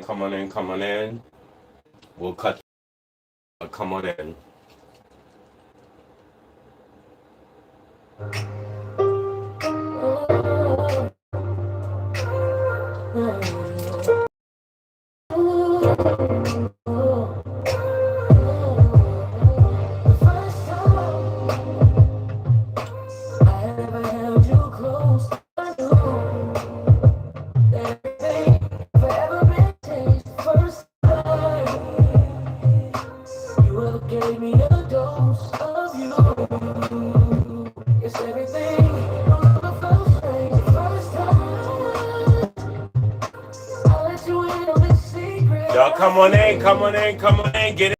come on in, come on in. We'll cut. Come on in. Y'all come on in, come on in, come on in, get it.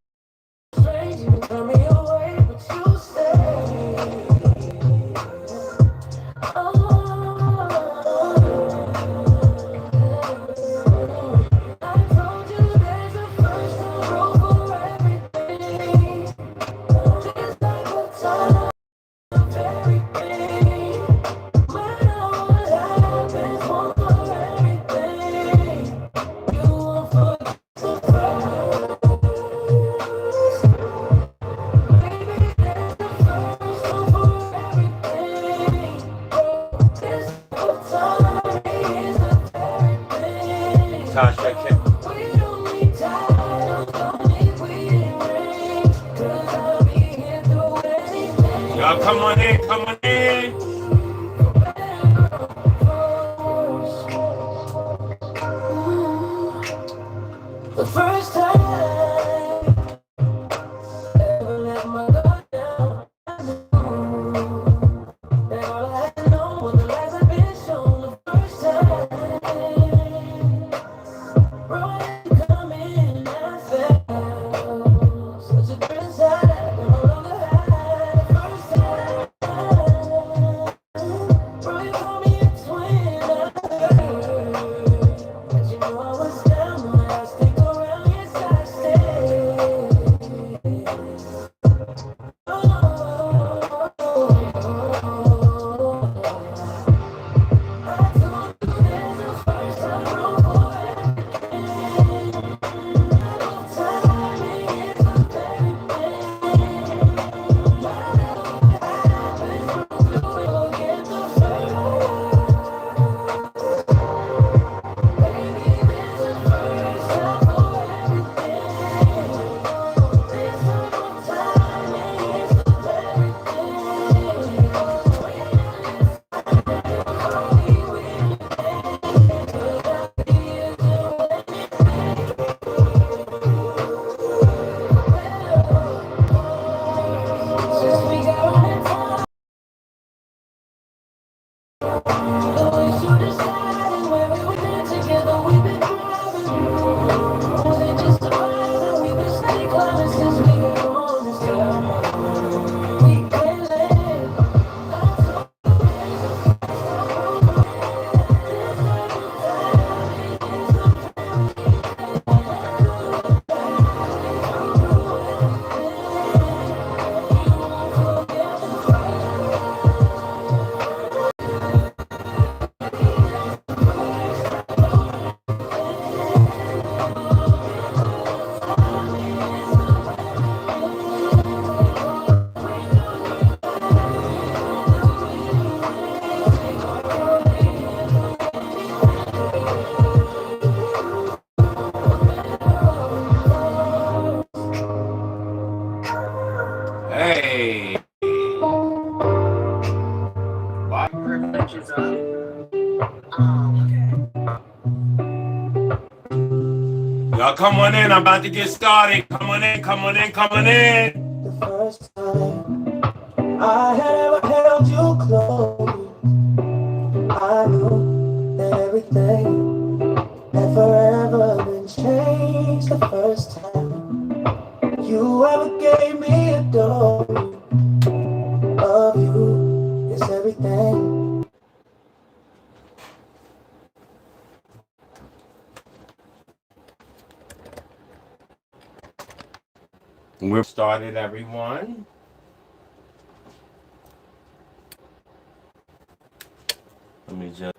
Tasha, y'all come on in, come on in. The first time ever let my guard down, I knew that all I had known was the lies I've been shown. The first time, bro, I didn't come in, I felt such a different side I no longer had. The first time, bro, you called me a twin, I heard that you know I was down when I stick around, yes I stayed. Hey. Why privileges up? Y'all come on in. I'm about to get started. Come on in, come on in, come on in. The first time I had ever held you close, I knew that everything had forever been changed. The first time you ever gave me a dose of you is everything. We've started, everyone. Let me just.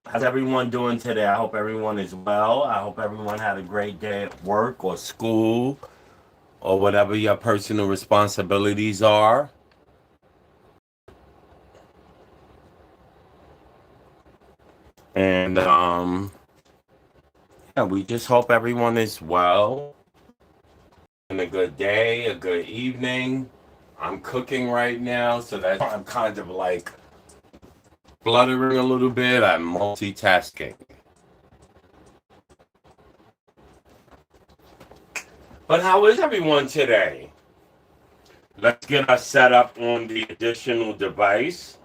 How's everyone doing today? I hope everyone is well. I hope everyone had a great day at work or school or whatever your personal responsibilities are. And yeah, we just hope everyone is well and a good day, a good evening. I'm cooking right now, so that's why I'm kind of like fluttering a little bit. I'm multitasking. But how is everyone today? Let's get us set up on the additional device.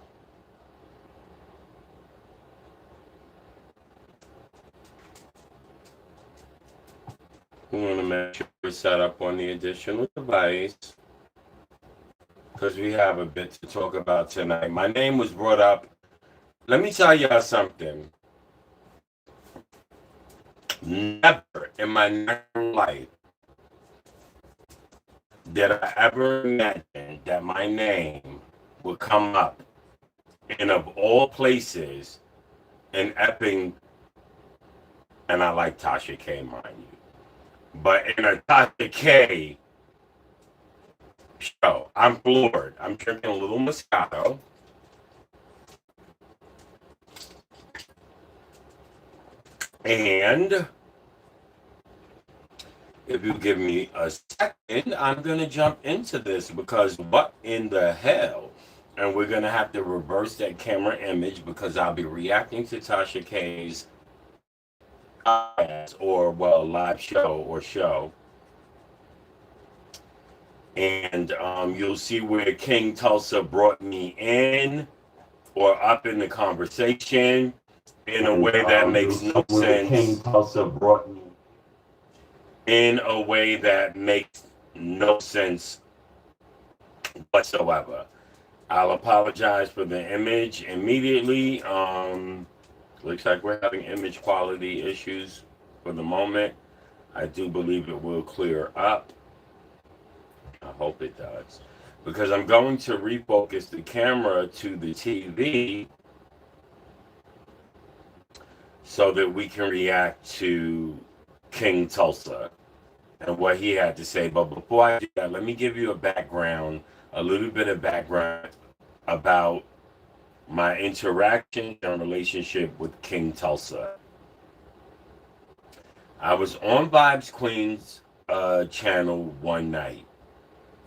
We want to make sure we're set up on the additional device because we have a bit to talk about tonight. My name was brought up. Let me tell y'all something. Never in my natural life did I ever imagine that my name would come up in, of all places, in Epping, and I like Tasha K, mind you, but in a Tasha K show. I'm floored. I'm drinking a little Moscato. And if you give me a second, I'm going to jump into this because what in the hell? And we're going to have to reverse that camera image because I'll be reacting to Tasha K's or, well, live show or show. And you'll see where King Tulsa brought me in or up in the conversation in a way that makes no sense. King Tulsa brought me in a way that makes no sense whatsoever. I'll apologize for the image immediately. Looks like we're having image quality issues for the moment. I do believe it will clear up. I hope it does. Because I'm going to refocus the camera to the TV so that we can react to King Tulsa and what he had to say. But before I do that, let me give you a little bit of background about my interaction and relationship with King Tulsa. I was on Vibes Queen's channel one night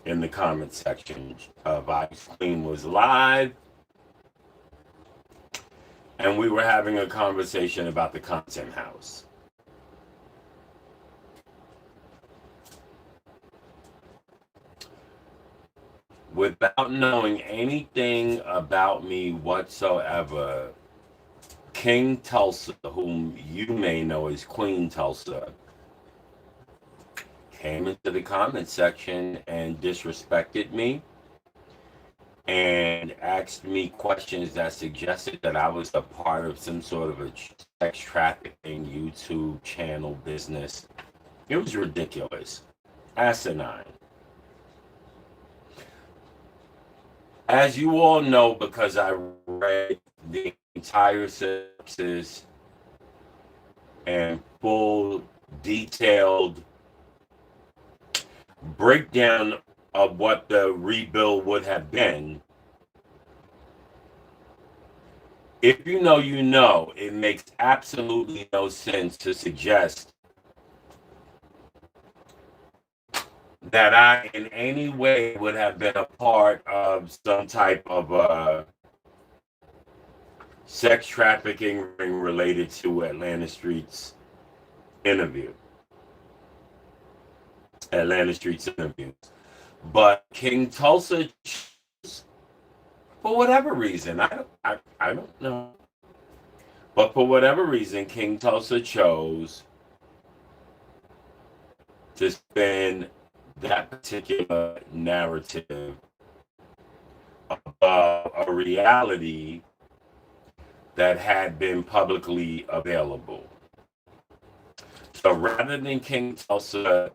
in the comment section. Vibes Queen was live, and we were having a conversation about the content house. Without knowing anything about me whatsoever, King Tulsa, whom you may know as Queen Tulsa, came into the comment section and disrespected me and asked me questions that suggested that I was a part of some sort of a sex trafficking YouTube channel business. It was ridiculous, asinine. As you all know, because I read the entire synopsis and full detailed breakdown of what the rebuild would have been, if you know, you know, it makes absolutely no sense to suggest that I in any way would have been a part of some type of sex trafficking ring related to Atlanta Street's interview. But King Tulsa, for whatever reason, I don't know. But for whatever reason, King Tulsa chose to spin that particular narrative of a reality that had been publicly available. So rather than King Tulsa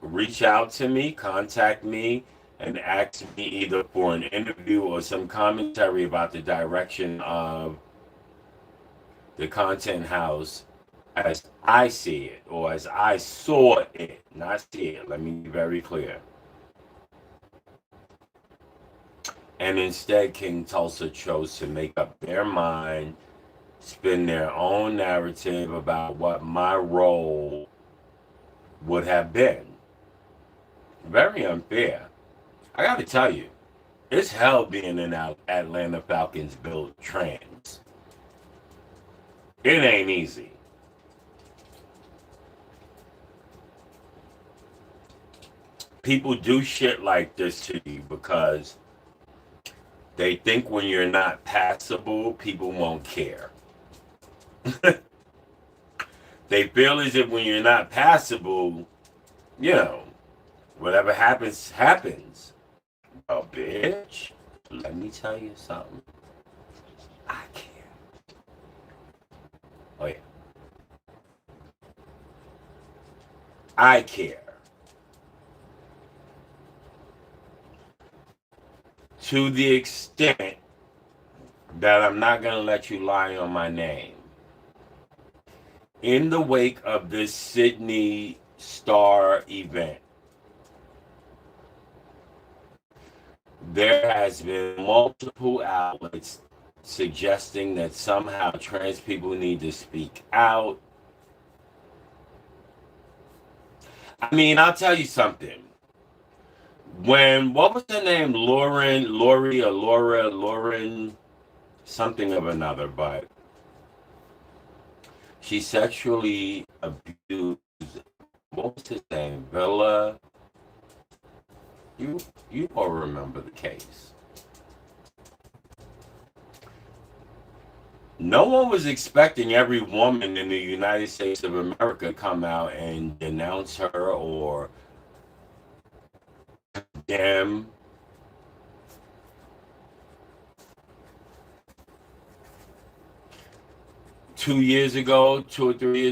reach out to me, contact me, and ask me either for an interview or some commentary about the direction of the content house as I see it, or as I saw it, not see it. Let me be very clear. And instead, King Tulsa chose to make up their mind, spin their own narrative about what my role would have been. Very unfair. I got to tell you, it's hell being in Atlanta Falcons built trans. It ain't easy. People do shit like this to you because they think when you're not passable, people won't care. They feel as if when you're not passable, you know, whatever happens, happens. Oh, bitch, let me tell you something. I care. Oh, yeah. I care. To the extent that I'm not going to let you lie on my name. In the wake of this Sydney Star event, there has been multiple outlets suggesting that somehow trans people need to speak out. I mean, I'll tell you something. What was her name? Lauren, something of another, but she sexually abused, what was his name? Villa. You all remember the case. No one was expecting every woman in the United States of America come out and denounce her or condemn. Two or 3 years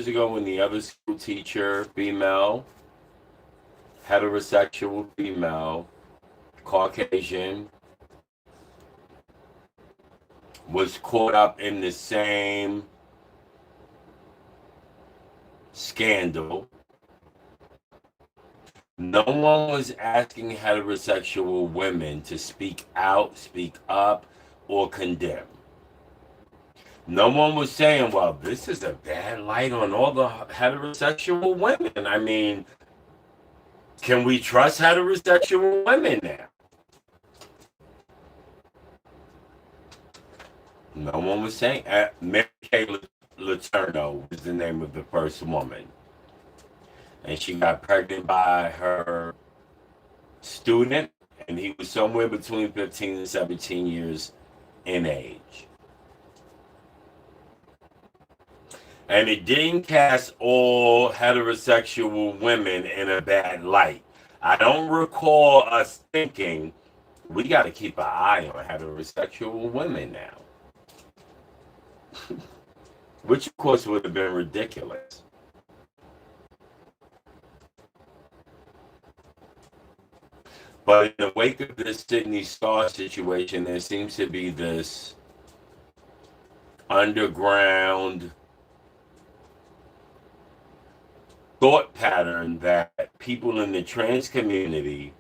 ago, when the other school teacher, female, heterosexual female, Caucasian, was caught up in the same scandal. No one was asking heterosexual women to speak out, speak up, or condemn. No one was saying, well, this is a bad light on all the heterosexual women. I mean, can we trust heterosexual women now? No one was saying. Mary Kay Letourneau was the name of the first woman. And she got pregnant by her student, and he was somewhere between 15 and 17 years in age. And it didn't cast all heterosexual women in a bad light. I don't recall us thinking, we got to keep an eye on heterosexual women now. Which, of course, would have been ridiculous. But in the wake of this Sydney Star situation, there seems to be this underground thought pattern that people in the trans community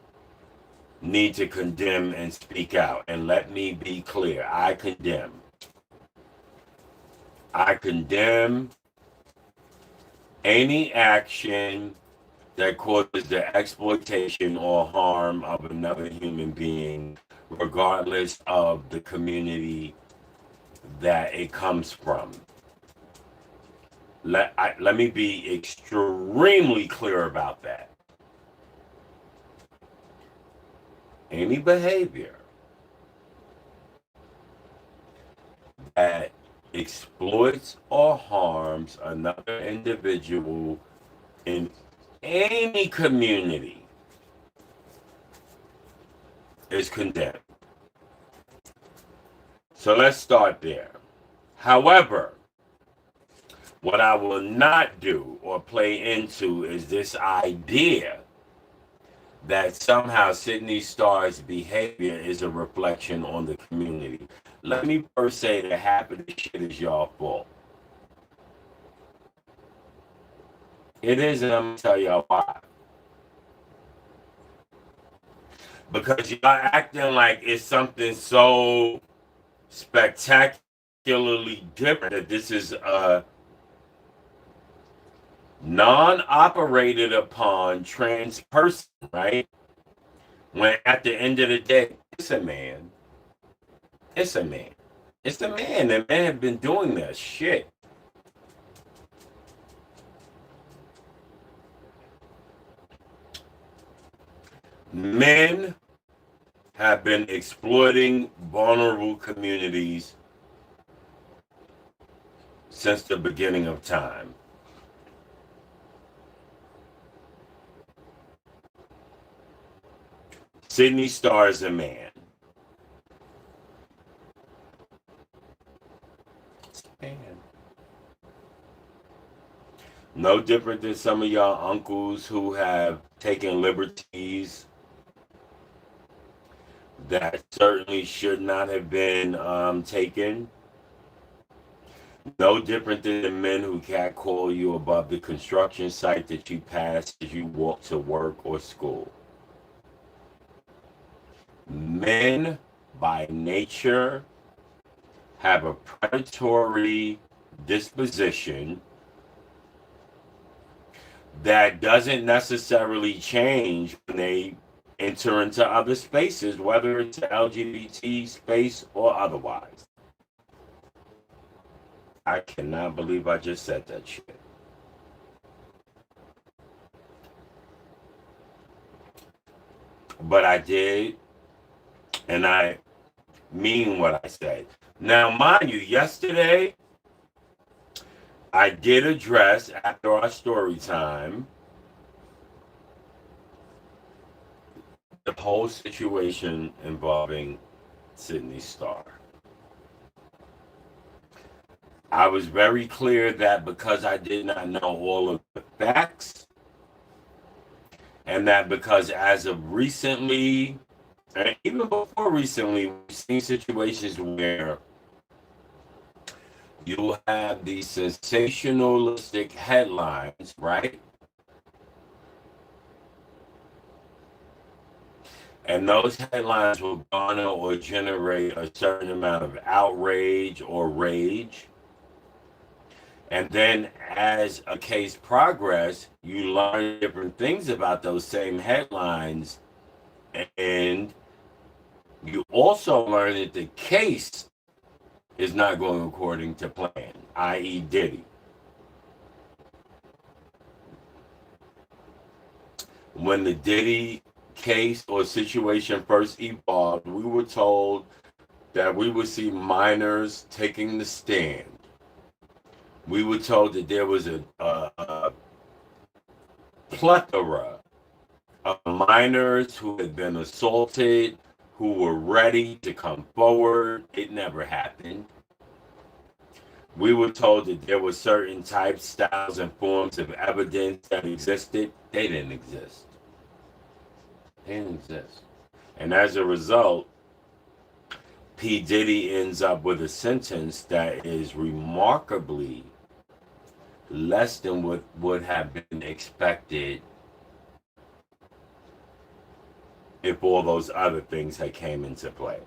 need to condemn and speak out. And let me be clear, I condemn. I condemn any action that causes the exploitation or harm of another human being, regardless of the community that it comes from. Let me be extremely clear about that. Any behavior that exploits or harms another individual in any community is condemned. So let's start there. However, what I will not do or play into is this idea that somehow Sydney Starr's behavior is a reflection on the community. Let me first say that half of the shit is y'all fault. It is, and I'm gonna tell y'all why. Because y'all acting like it's something so spectacularly different that this is a non-operated upon trans person, right? When at the end of the day, it's a man. It's a man. It's the man. The man have been doing that shit. Men have been exploiting vulnerable communities since the beginning of time. Sydney Starr is a man. Man. No different than some of y'all uncles who have taken liberties that certainly should not have been taken. No different than the men who catcall you above the construction site that you pass as you walk to work or school. Men, by nature, have a predatory disposition that doesn't necessarily change when they enter into other spaces, whether it's an LGBT space or otherwise. I cannot believe I just said that shit. But I did, and I mean what I said. Now, mind you, yesterday, I did address, after our story time, the whole situation involving Sydney Starr. I was very clear that because I did not know all of the facts, and that because as of recently, and even before recently, we've seen situations where you have these sensationalistic headlines, right? And those headlines will garner or generate a certain amount of outrage or rage. And then as a case progresses, you learn different things about those same headlines. And you also learn that the case is not going according to plan, i.e. Diddy. When the Diddy case or situation first evolved, we were told that we would see minors taking the stand. We were told that there was a plethora of minors who had been assaulted, who were ready to come forward. It never happened. We were told that there were certain types, styles, and forms of evidence that existed. They didn't exist. They didn't exist. And as a result, P. Diddy ends up with a sentence that is remarkably less than what would have been expected if all those other things had came into play.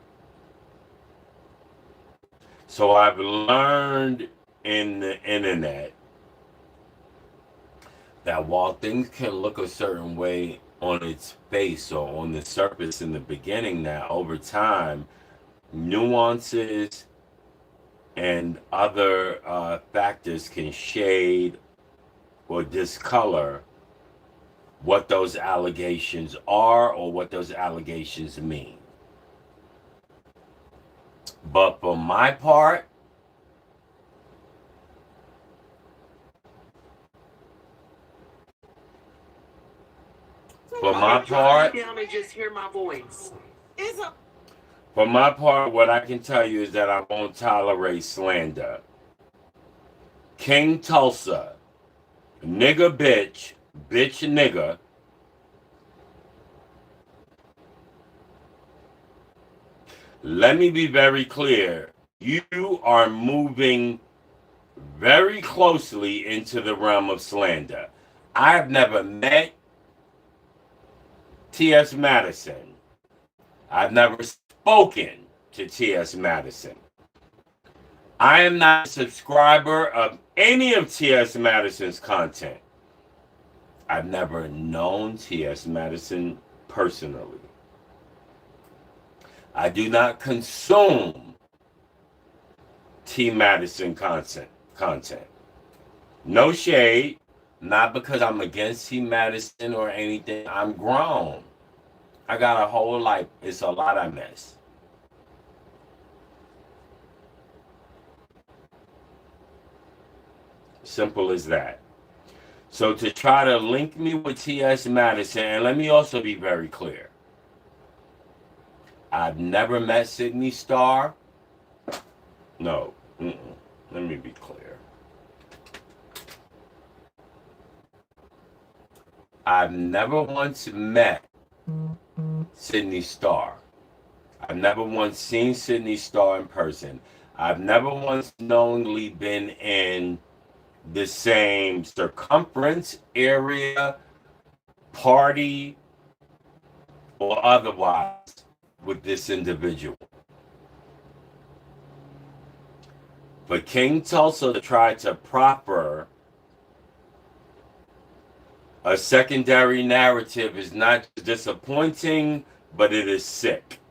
So I've learned in the internet that while things can look a certain way on its face or on the surface in the beginning, that over time, nuances and other factors can shade or discolor what those allegations are or what those allegations mean. But for my part, for my part, what I can tell you is that I won't tolerate slander. King Tulsa, nigga bitch, bitch nigga. Let me be very clear. You are moving very closely into the realm of slander. I have never met T.S. Madison. I've never spoken to T.S. Madison. I am not a subscriber of any of T.S. Madison's content. I've never known T.S. Madison personally. I do not consume T. Madison content. No shade, not because I'm against T. Madison or anything. I'm grown. I got a whole life. It's a lot I miss. Simple as that. So to try to link me with T.S. Madison, and let me also be very clear. I've never met Sydney Starr. No. Let me be clear. I've never once met Sydney Starr. I've never once seen Sydney Starr in person. I've never once knowingly been in the same circumference, area, party, or otherwise with this individual. For King Tulsa to try to proffer a secondary narrative is not disappointing, but it is sick.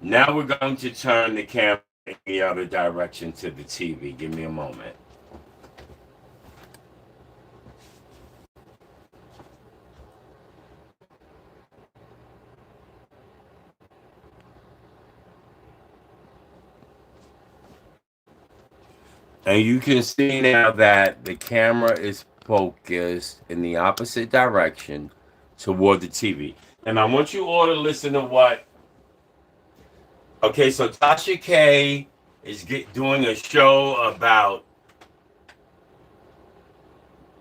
Now we're going to turn the camera in the other direction to the TV. Give me a moment. And you can see now that the camera is focused in the opposite direction toward the TV. And I want you all to listen to what. Okay, so Tasha K is doing a show about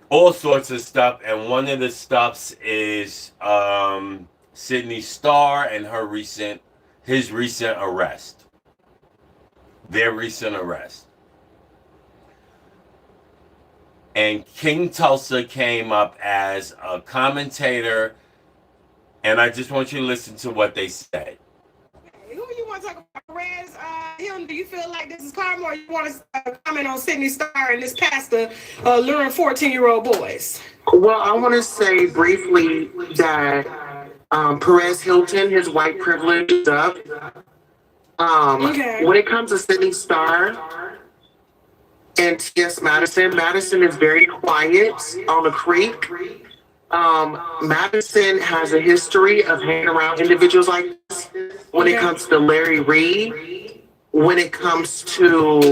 all sorts of stuff, and one of the stuffs is Sydney Starr and his recent arrest. Their recent arrest. And King Tulsa came up as a commentator, and I just want you to listen to what they said. Who you want to talk about? Perez Hilton, do you feel like this is karma, or you want to comment on Sydney Starr and this pastor luring 14-year-old boys? Well, I want to say briefly that Perez Hilton, his white privilege is up. When it comes to Sydney Starr and T.S. Madison is very quiet on the creek. Madison has a history of hanging around individuals like this. When it comes to Larry Reed, when it comes to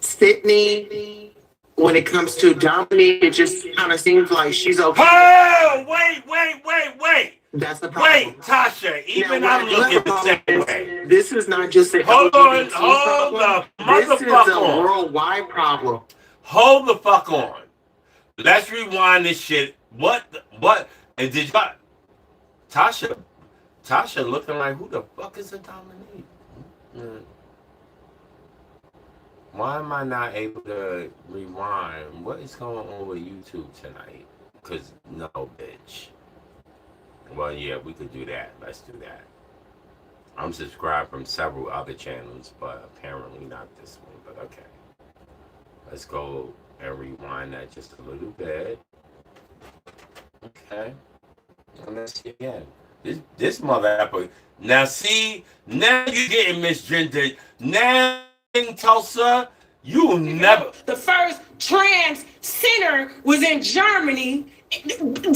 Sydney, when it comes to Dominique, it just kind of seems like she's okay. Oh, wait. That's the problem. Wait, Tasha, even I'm looking the same way. This is not just a hold LGBT the problem. This is a on. worldwide problem. Hold the fuck on. Let's rewind this shit. What? And did y'all... Tasha looking like, who the fuck is a Dominique? Why am I not able to rewind? What is going on with YouTube tonight? Because, no, bitch. Well, yeah, we could do that. Let's do that. I'm subscribed from several other channels, but apparently not this one. But okay. Let's go and rewind that just a little bit. Okay. And let's see again. This mother. Now see, now you're getting misgendered. Now in Tulsa, you never. The first trans center was in Germany. What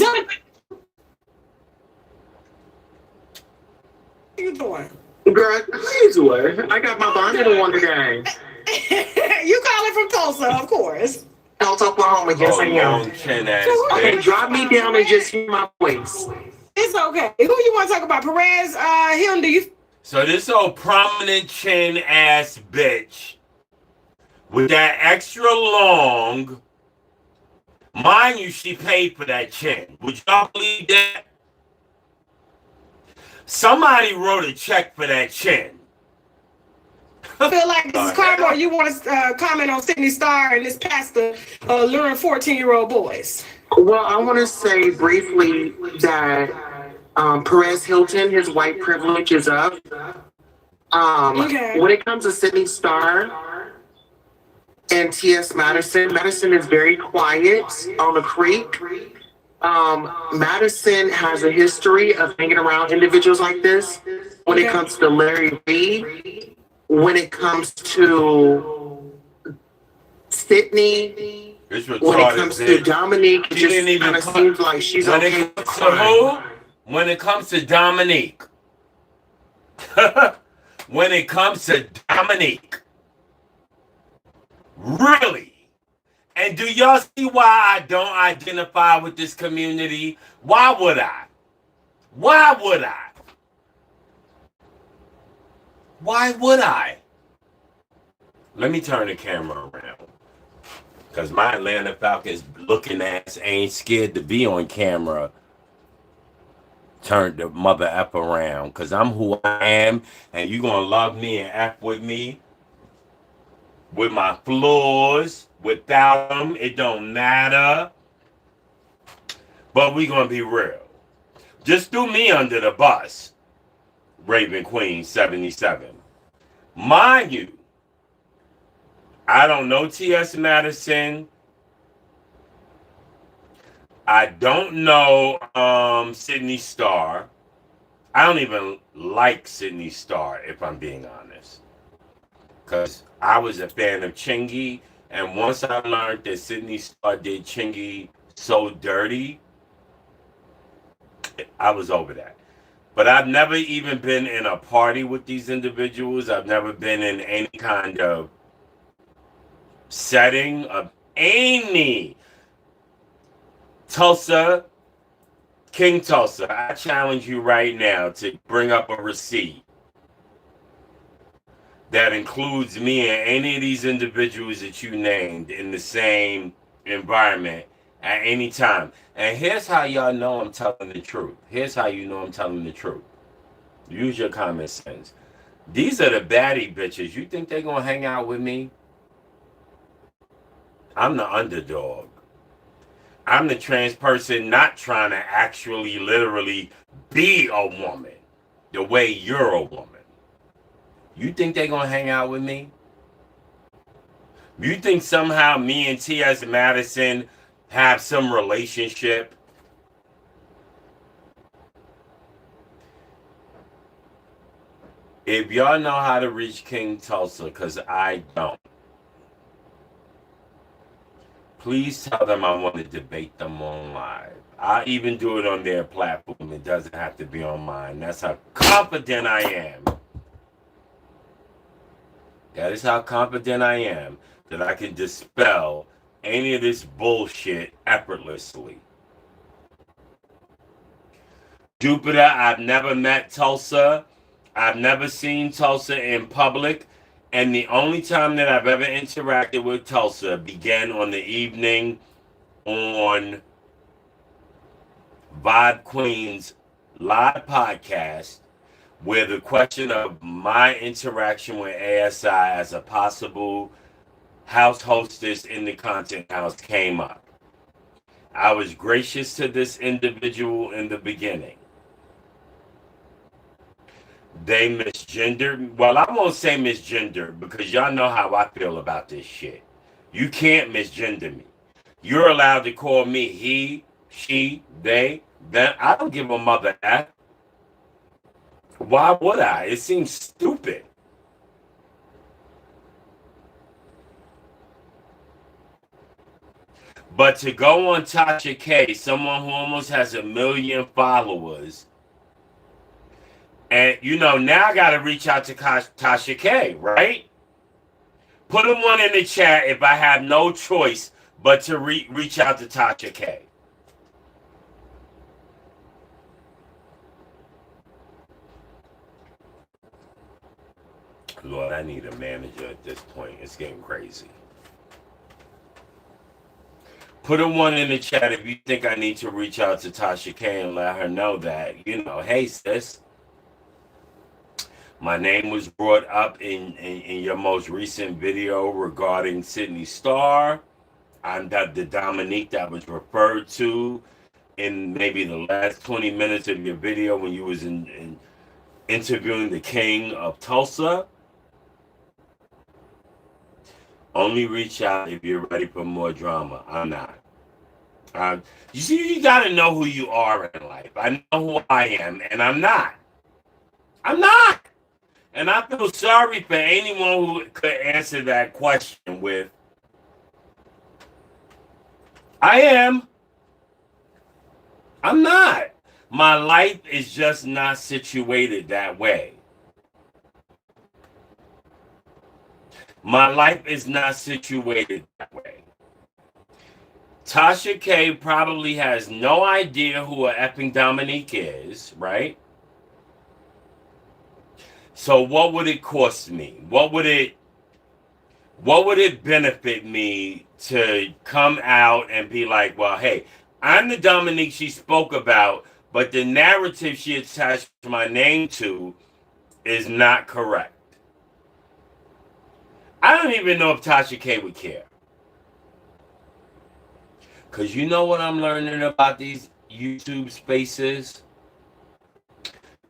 are you doing? Girl, please work. I got my bond in the Wonder Gang. You calling from Tulsa, of course. Tulsa, Oklahoma, yes I am. Okay, drop me down and just hear my voice. It's okay. Who you want to talk about? Perez Hilton, do you? So this old prominent chin ass bitch with that extra long, mind you, she paid for that chin. Would y'all believe that? Somebody wrote a check for that chin. Feel like this is karma, or you want to comment on Sydney Star and this pastor luring 14-year-old boys? Well, I want to say briefly that Perez Hilton, his white privilege is up. Okay. When it comes to Sydney Star and T.S. Madison, Madison is very quiet on the creek. Madison has a history of hanging around individuals like this. When it comes to Larry Reed, when it comes to Sydney, when it comes to Dominique, it just kind of seems like she's okay. When it comes to Dominique, when it comes to Dominique, really? And do y'all see why I don't identify with this community? Why would I? Why would I? Why would I? Let me turn the camera around. Because my Atlanta Falcons looking ass ain't scared to be on camera. Turn the mother F around. Because I'm who I am. And you going to love me and F with me. With my flaws. Without them, it don't matter. But we going to be real. Just threw me under the bus. Raven Queen 77. Mind you, I don't know T.S. Madison. I don't know Sydney Star. I don't even like Sydney Star, if I'm being honest. Because I was a fan of Chingy. And once I learned that Sydney Star did Chingy so dirty, I was over that. But I've never even been in a party with these individuals. I've never been in any kind of setting of any. Tulsa, King Tulsa, I challenge you right now to bring up a receipt that includes me and any of these individuals that you named in the same environment at any time. And here's how y'all know I'm telling the truth. Here's how you know I'm telling the truth. Use your common sense. These are the baddie bitches. You think they're going to hang out with me? I'm the underdog. I'm the trans person not trying to actually literally be a woman the way you're a woman. You think they're going to hang out with me? You think somehow me and T.S. Madison have some relationship? If y'all know how to reach King Tulsa, because I don't, please tell them I want to debate them on live. I even do it on their platform. It doesn't have to be on mine. That's how confident I am. That is how confident I am that I can dispel any of this bullshit effortlessly. Jupiter, I've never met Tulsa. I've never seen Tulsa in public. And the only time that I've ever interacted with Tulsa began on the evening on Vibe Queen's live podcast, where the question of my interaction with ASI as a possible house hostess in the content house came up. I was gracious to this individual in the beginning. They misgendered. Well, I won't say misgendered because y'all know how I feel about this shit. You can't misgender me. You're allowed to call me he, she, they, them. I don't give a mother F. Why would I? It seems stupid. But to go on Tasha K, someone who almost has 1 million followers, and you know, now I got to reach out to Tasha K, right? Put a one in the chat if I have no choice but to reach out to Tasha K. Lord, I need a manager at this point. It's getting crazy. Put a one in the chat if you think I need to reach out to Tasha K and let her know that, you know, hey, sis, My name was brought up in your most recent video regarding Sydney Star. I'm the Dominique that was referred to in maybe the last 20 minutes of your video when you was in interviewing the King of Tulsa. Only reach out if you're ready for more drama. I'm not. You see, you got to know who you are in life. I know who I am, and I'm not. I'm not. And I feel sorry for anyone who could answer that question with, I am. I'm not. My life is just not situated that way. My life is not situated that way. Tasha K probably has no idea who a effing Dominique is, right? So what would it cost me? What would it benefit me to come out and be like, well, hey, I'm the Dominique she spoke about, but the narrative she attached my name to is not correct. I don't even know if Tasha K would care. Because you know what I'm learning about these YouTube spaces?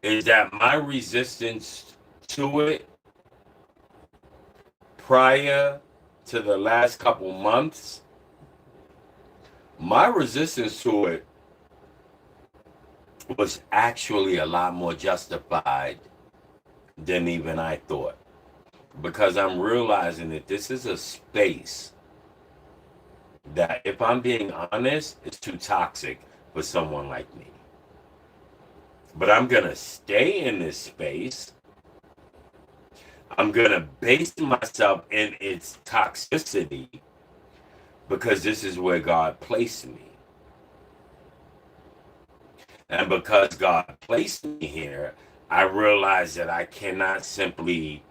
Is that my resistance to it prior to the last couple months, my resistance to it was actually a lot more justified than even I thought. Because I'm realizing that this is a space that, if I'm being honest, is too toxic for someone like me. But I'm going to stay in this space. I'm going to base myself in its toxicity because this is where God placed me. And because God placed me here, I realize that I cannot simply,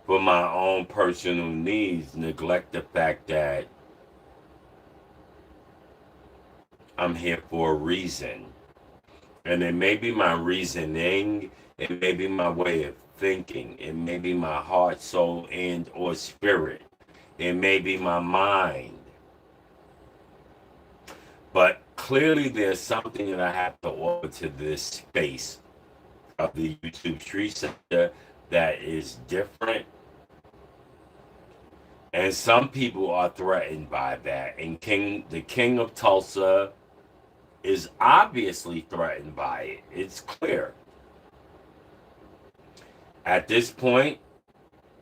for my own personal needs, neglect the fact that I'm here for a reason. And it may be my reasoning, it may be my way of thinking, it may be my heart, soul, and or spirit. It may be my mind. But clearly there's something that I have to offer to this space of the YouTube Street Center that is different. And some people are threatened by that. And the King of Tulsa is obviously threatened by it. It's clear. At this point,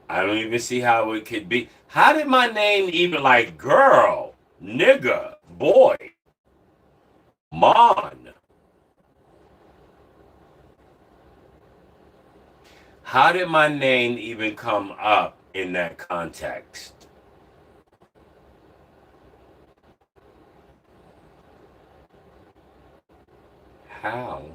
I don't even see how it could be. How did my name even, like, girl, nigga, boy, mon? How did my name even come up in that context? How?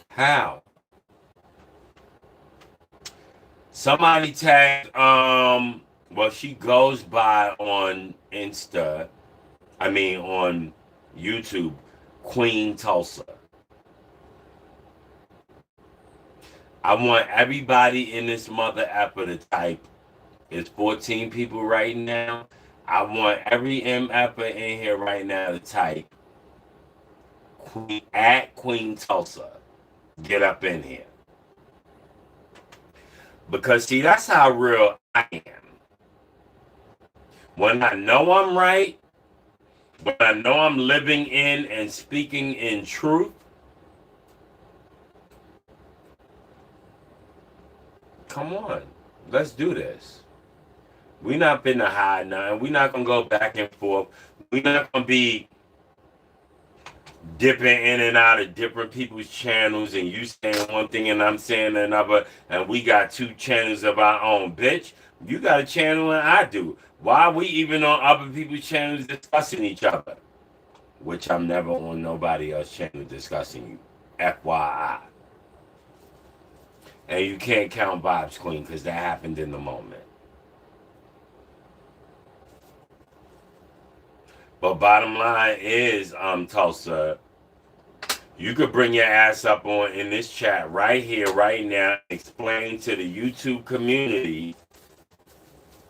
How? Somebody tagged, well, she goes by on on YouTube, Queen Tulsa. I want everybody in this mother effer to type. It's 14 people right now. I want every MFer in here right now to type Queen Tulsa. Get up in here. Because, see, that's how real I am. When I know I'm right, when I know I'm living in and speaking in truth, come on, let's do this. We're not finna hide nothing. We're not gonna go back and forth. We're not gonna be dipping in and out of different people's channels and you saying one thing and I'm saying another, and we got two channels of our own. Bitch, you got a channel and I do. Why are we even on other people's channels discussing each other? Which I'm never on nobody else's channel discussing you. FYI. And you can't count vibes, Queen, because that happened in the moment. But bottom line is, Tulsa, you could bring your ass up on in this chat right here, right now, explain to the YouTube community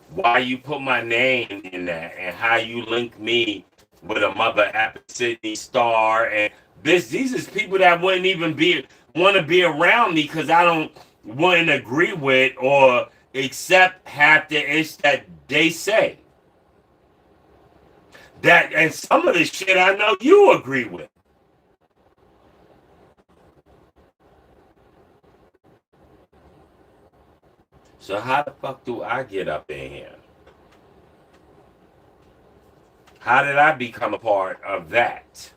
why you put my name in that and how you link me with a mother Apple Sydney Star and this. These is people that wouldn't even want to be around me because I don't wouldn't agree with or accept half the ish that they say. That and some of the shit I know you agree with. So how the fuck do I get up in here? How did I become a part of that?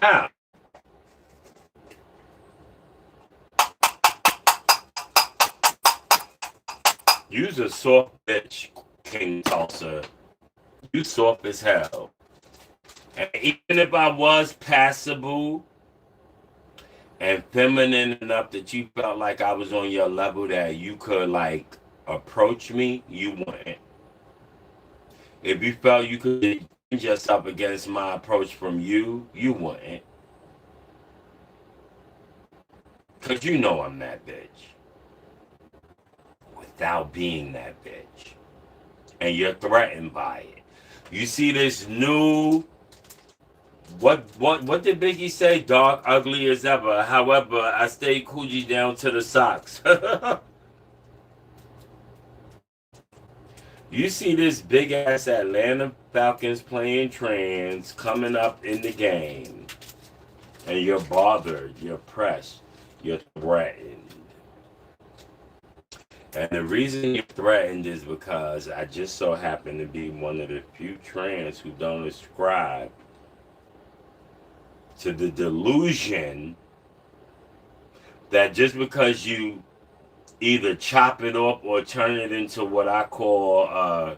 How? You's a soft bitch, King Tulsa. You soft as hell. And even if I was passable and feminine enough that you felt like I was on your level that you could like approach me, you wouldn't. If you felt you could defend yourself against my approach from you, you wouldn't. Cause you know I'm that bitch. Without being that bitch. And you're threatened by it. You see this new what did Biggie say? Dark, ugly as ever. However, I stay Coogee down to the socks. You see this big ass Atlanta Falcons playing trans coming up in the game. And you're bothered, you're pressed, you're threatened. And the reason you're threatened is because I just so happen to be one of the few trans who don't ascribe to the delusion that just because you either chop it up or turn it into what I call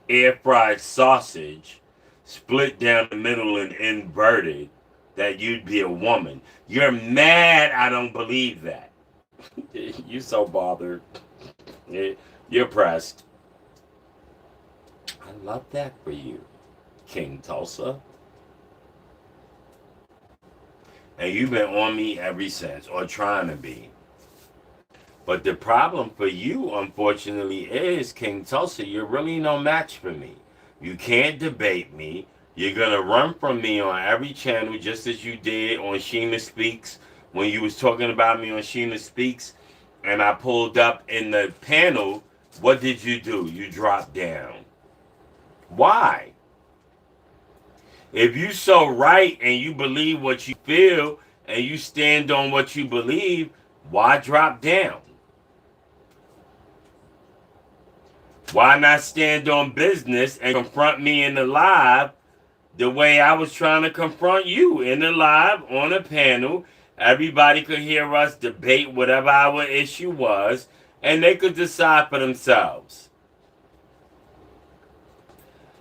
air fried sausage, split down the middle and inverted, that you'd be a woman. You're mad I don't believe that. You're so bothered. You're pressed. I love that for you, King Tulsa. And you've been on me ever since, or trying to be. But the problem for you, unfortunately, is, King Tulsa, you're really no match for me. You can't debate me. You're going to run from me on every channel, just as you did on Sheena Speaks. When you was talking about me on Sheena Speaks, and I pulled up in the panel, what did you do? You dropped down. Why? If you so right and you believe what you feel and you stand on what you believe, why drop down? Why not stand on business and confront me in the live the way I was trying to confront you in the live on a panel? Everybody could hear us debate whatever our issue was, and they could decide for themselves.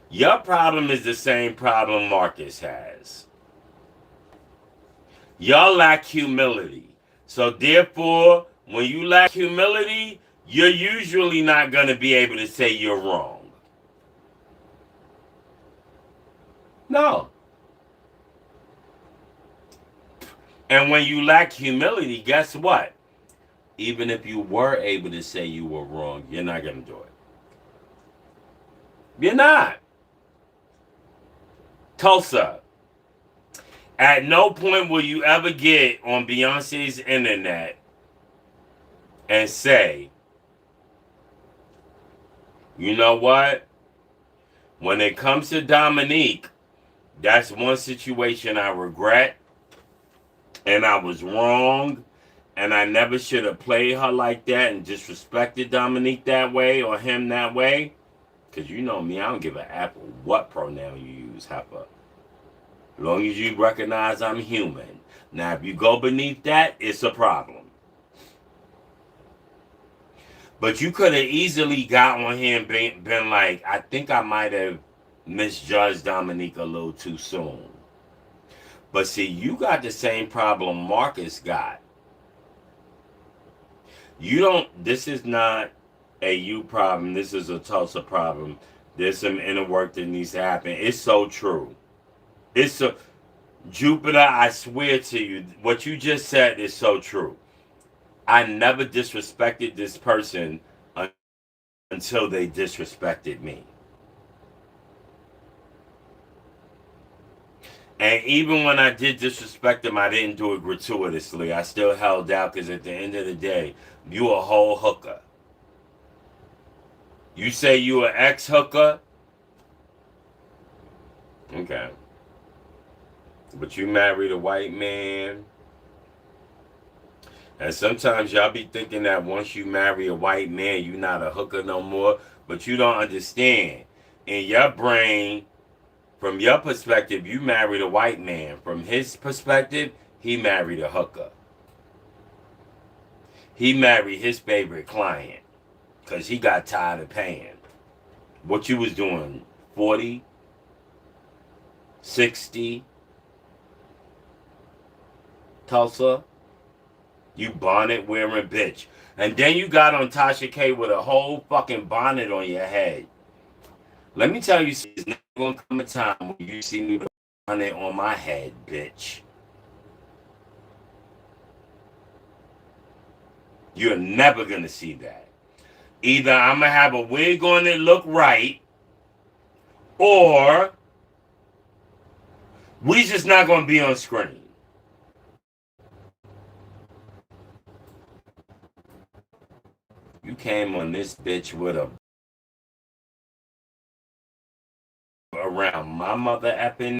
Your problem is the same problem Marcus has. Y'all lack humility. So therefore, when you lack humility, you're usually not going to be able to say you're wrong. No. And when you lack humility, guess what? Even if you were able to say you were wrong, you're not going to do it. You're not. Tulsa, at no point will you ever get on Beyonce's internet and say, you know what? When it comes to Dominique, that's one situation I regret, and I was wrong, and I never should have played her like that and disrespected Dominique that way or him that way. Because you know me, I don't give a apple what pronoun you use, heifer. As long as you recognize I'm human. Now, if you go beneath that, it's a problem. But you could have easily got on here and been like, I think I might have misjudged Dominique a little too soon. But see, you got the same problem Marcus got. You don't, this is not a you problem. This is a Tulsa problem. There's some inner work that needs to happen. It's so true. It's so Jupiter. I swear to you, what you just said is so true. I never disrespected this person until they disrespected me. And even when I did disrespect them, I didn't do it gratuitously. I still held out because at the end of the day, you a whole hooker. You say you an ex-hooker? Okay. But you married a white man. And sometimes y'all be thinking that once you marry a white man, you're not a hooker no more. But you don't understand. In your brain, from your perspective, you married a white man. From his perspective, he married a hooker. He married his favorite client because he got tired of paying. What you was doing, 40, 60, Tulsa? You bonnet wearing bitch. And then you got on Tasha K with a whole fucking bonnet on your head. Let me tell you, there's never gonna come a time when you see me with a bonnet on my head, bitch. You're never gonna see that. Either I'm gonna have a wig on that look right, or we just not gonna be on screen. You came on this bitch with a around my mother effing.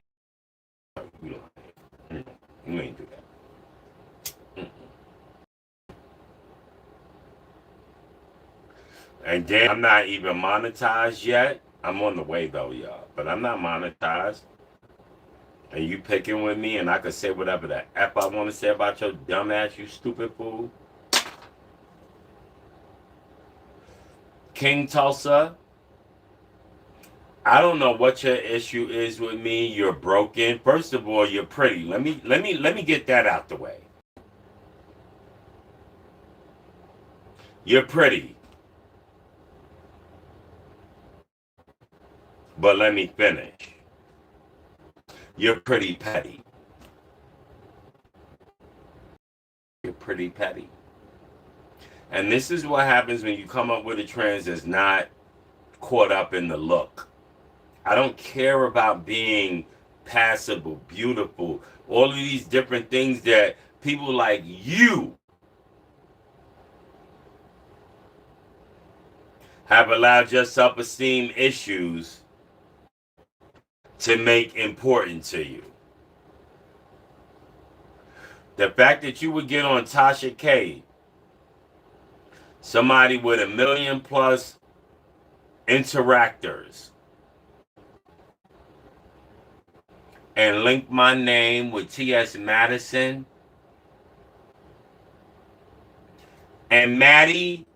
You ain't do that. And then I'm not even monetized yet. I'm on the way though, y'all. But I'm not monetized. And you picking with me, and I could say whatever the F I want to say about your dumb ass, you stupid fool. King Tulsa, I don't know what your issue is with me. You're broken. First of all, you're pretty. Let me get that out the way. You're pretty. But let me finish. You're pretty petty. You're pretty petty. And this is what happens when you come up with a trans that's not caught up in the look. I don't care about being passable, beautiful, all of these different things that people like you have allowed your self-esteem issues to make important to you. The fact that you would get on Tasha K, somebody with 1 million plus interactors, and link my name with T.S. Madison. And Maddie,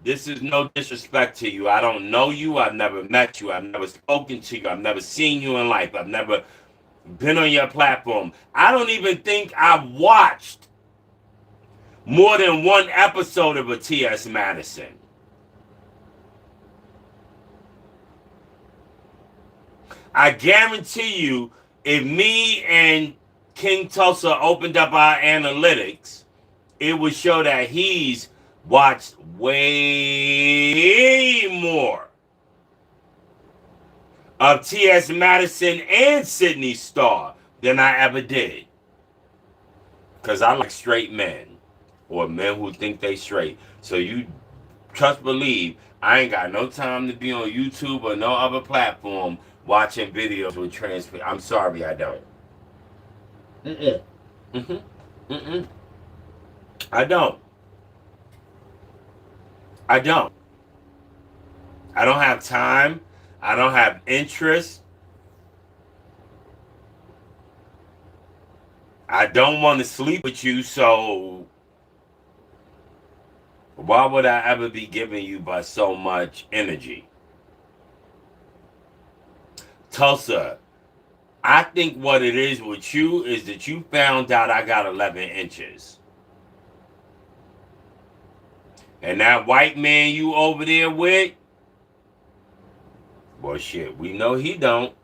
this is no disrespect to you. I don't know you. I've never met you. I've never spoken to you. I've never seen you in life. I've never been on your platform. I don't even think I've watched more than one episode of a T.S. Madison. I guarantee you, if me and King Tulsa opened up our analytics, it would show that he's watched way more of T.S. Madison and Sydney Starr than I ever did. Because I like straight men, or men who think they straight. So you trust believe I ain't got no time to be on YouTube or no other platform watching videos with trans people. I'm sorry, I don't. Mm-mm. Mm-hmm. Mm-mm. I don't. I don't. I don't have time. I don't have interest. I don't want to sleep with you, so why would I ever be giving you by so much energy? Tulsa, I think what it is with you is that you found out I got 11 inches. And that white man you over there with, well, shit, we know he don't.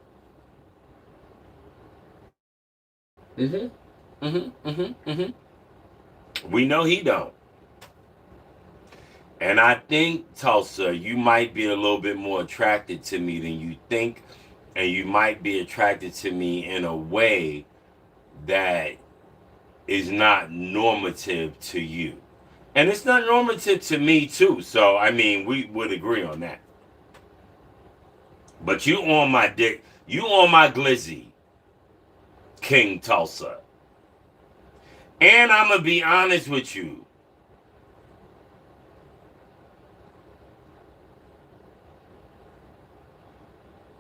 We know he don't. And I think, Tulsa, you might be a little bit more attracted to me than you think. And you might be attracted to me in a way that is not normative to you. And it's not normative to me, too. So, I mean, we would agree on that. But you on my dick. You on my glizzy, King Tulsa. And I'm going to be honest with you.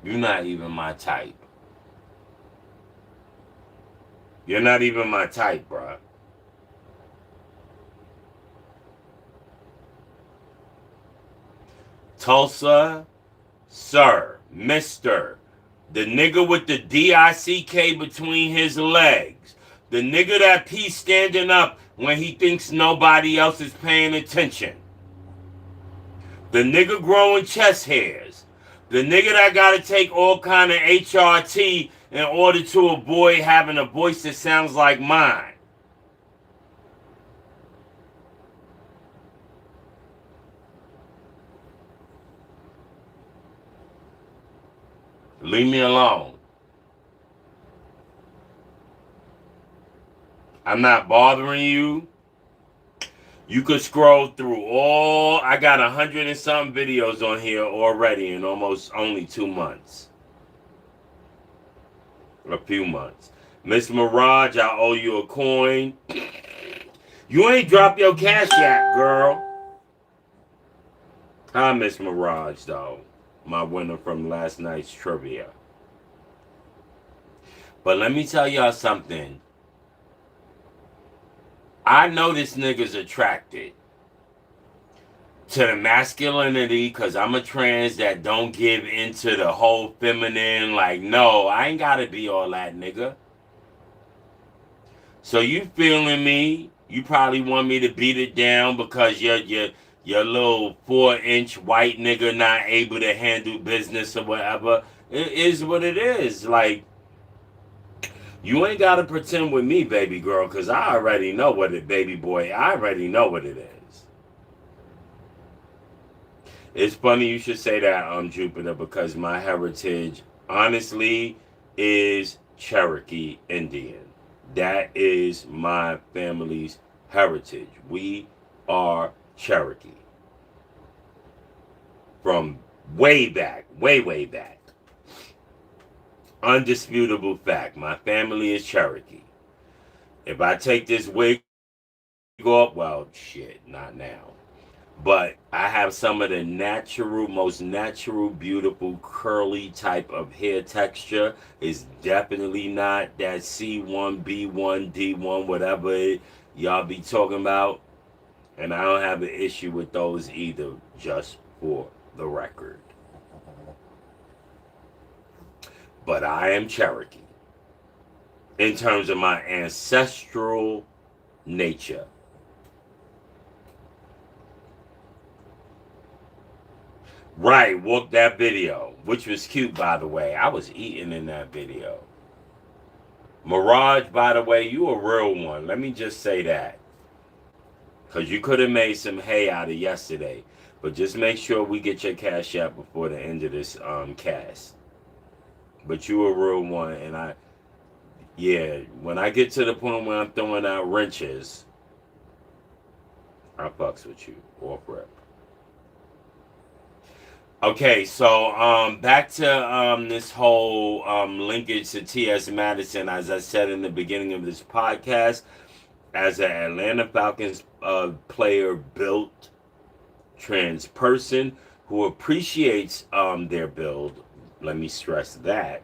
You're not even my type. You're not even my type, bruh. Tulsa, sir, mister, the nigga with the D-I-C-K between his legs, the nigga that pee standing up when he thinks nobody else is paying attention, the nigga growing chest hairs, the nigga that gotta take all kind of HRT in order to avoid having a voice that sounds like mine. Leave me alone. I'm not bothering you. You could scroll through all. I got 100 and something videos on here already in almost only 2 months. A few months. Miss Mirage, I owe you a coin. You ain't dropped your cash yet, girl. Hi, Miss Mirage, though. My winner from last night's trivia. But let me tell y'all something. I know this nigga's attracted to the masculinity because I'm a trans that don't give into the whole feminine. Like, no, I ain't got to be all that, nigga. So you feeling me? You probably want me to beat it down because your little 4-inch white nigga not able to handle business or whatever. It is what it is. Like, you ain't got to pretend with me, baby girl, because I already know what it, baby boy. I already know what it is. It's funny you should say that, Jupiter, because my heritage, honestly, is Cherokee Indian. That is my family's heritage. We are Cherokee. From way back, way back. Undisputable fact. My family is Cherokee. If I take this wig off, well, shit, not now. But I have some of the natural, most natural, beautiful, curly type of hair texture. It's definitely not that C1, B1, D1, whatever y'all be talking about. And I don't have an issue with those either, just for the record. But I am Cherokee in terms of my ancestral nature. Right, walked that video, which was cute, by the way. I was eating in that video. Mirage, by the way, you a real one. Let me just say that. Because you could have made some hay out of yesterday. But just make sure we get your cash out before the end of this cast. But you a real one, and yeah, when I get to the point where I'm throwing out wrenches, I fucks with you, off rep. Okay, so back to this whole linkage to T.S. Madison. As I said in the beginning of this podcast, as an Atlanta Falcons player, built trans person who appreciates their build, let me stress that,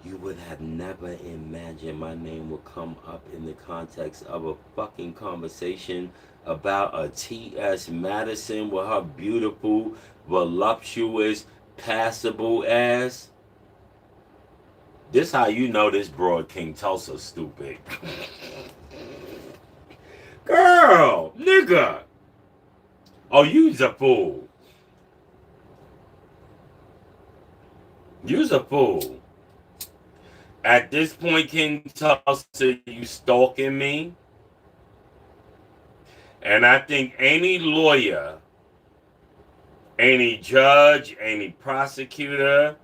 you would have never imagined my name would come up in the context of a fucking conversation about a T.S. Madison with her beautiful, voluptuous, passable ass. This how you know this broad King Tulsa stupid. Girl, nigga, Oh, you's a fool. You's a fool. At this point, King Tulsa, you stalking me. And I think any lawyer, any judge, any prosecutor,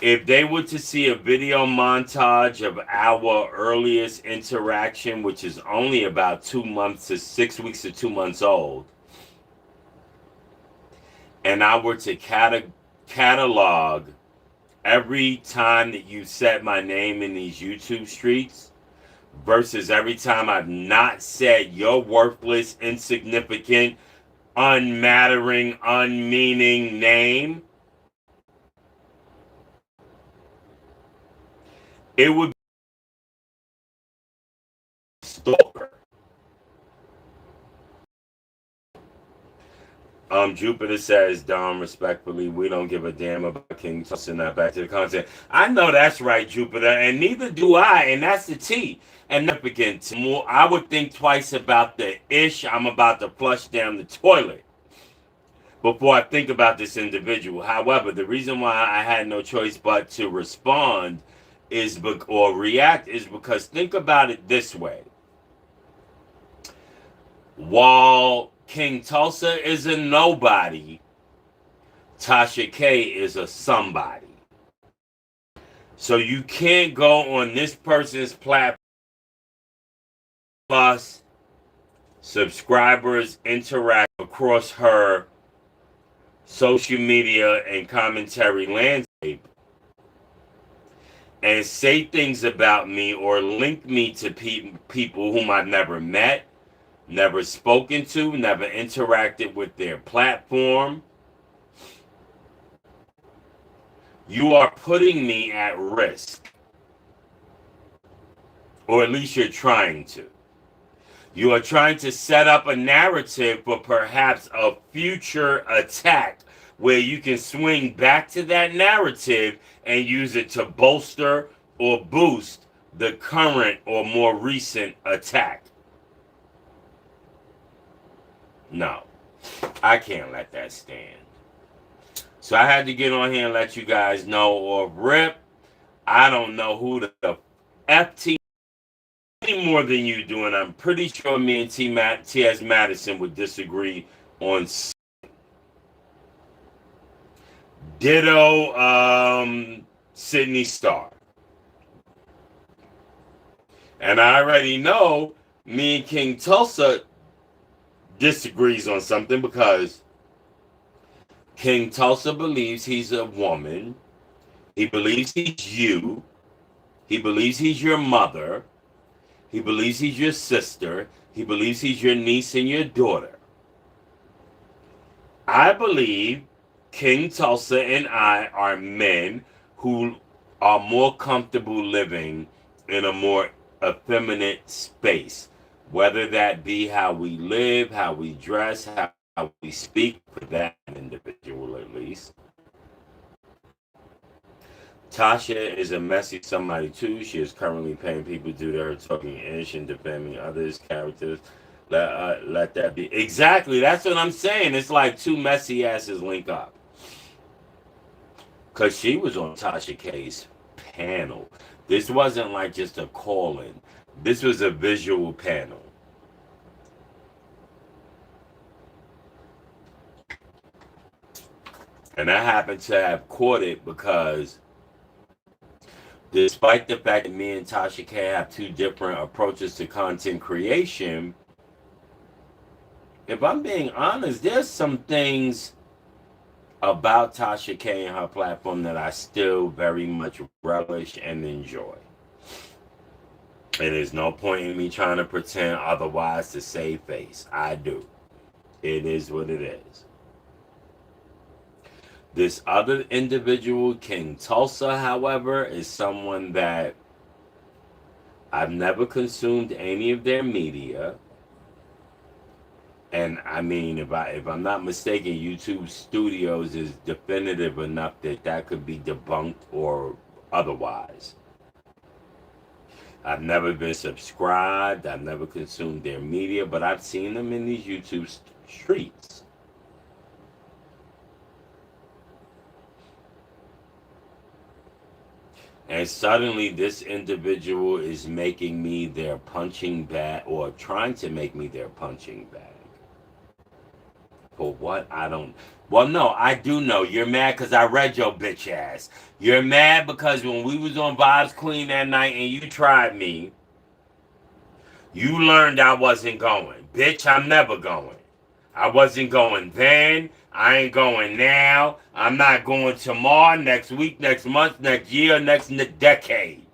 if they were to see a video montage of our earliest interaction, which is only about 2 months to 6 weeks to 2 months old, and I were to catalog every time that you said my name in these YouTube streets versus every time I've not said your worthless, insignificant, unmattering, unmeaning name, it would be stalker. Jupiter says, Dom, respectfully, we don't give a damn about King Tulsa. Not back to the content. I know that's right, Jupiter, and neither do I, and that's the T. And more, I would think twice about the ish I'm about to flush down the toilet before I think about this individual. However, the reason why I had no choice but to respond or react is because think about it this way. While King Tulsa is a nobody, Tasha K is a somebody. So you can't go on this person's platform plus subscribers interact across her social media and commentary landscape and say things about me or link me to people whom I've never met, never spoken to, never interacted with their platform. You are putting me at risk. Or at least you're trying to. You are trying to set up a narrative for perhaps a future attack where you can swing back to that narrative and use it to bolster or boost the current or more recent attack. No, I can't let that stand. So I had to get on here and let you guys know, or rip, I don't know who the FT any more than you do, and I'm pretty sure me and T.S. Madison would disagree on ditto Sydney Star. And I already know me and King Tulsa disagrees on something because King Tulsa believes he's a woman. He believes he's you. He believes he's your mother. He believes he's your sister. He believes he's your niece and your daughter. I believe King Tulsa and I are men who are more comfortable living in a more effeminate space, whether that be how we live, how we dress, how we speak, for that individual at least. Tasha is a messy somebody too. She is currently paying people due to her talking ish and defaming others' characters. Let that be. Exactly. That's what I'm saying. It's like two messy asses link up. Because she was on Tasha K's panel. This wasn't like just a call-in. This was a visual panel. And I happen to have caught it because despite the fact that me and Tasha K have two different approaches to content creation, if I'm being honest, there's some things about Tasha K and her platform that I still very much relish and enjoy. And there's no point in me trying to pretend otherwise to save face. I do. It is what it is. This other individual, King Tulsa, however, is someone that I've never consumed any of their media. And I mean, if I'm not mistaken, YouTube Studios is definitive enough that that could be debunked or otherwise. I've never been subscribed. I've never consumed their media, but I've seen them in these YouTube streets. And suddenly this individual is making me their punching bag, or trying to make me their punching bag. For what? I don't. Well, no, I do know. You're mad because I read your bitch ass. You're mad because when we was on Bob's Queen that night and you tried me, you learned I wasn't going. Bitch, I'm never going. I wasn't going then. I ain't going now. I'm not going tomorrow, next week, next month, next year, next decade.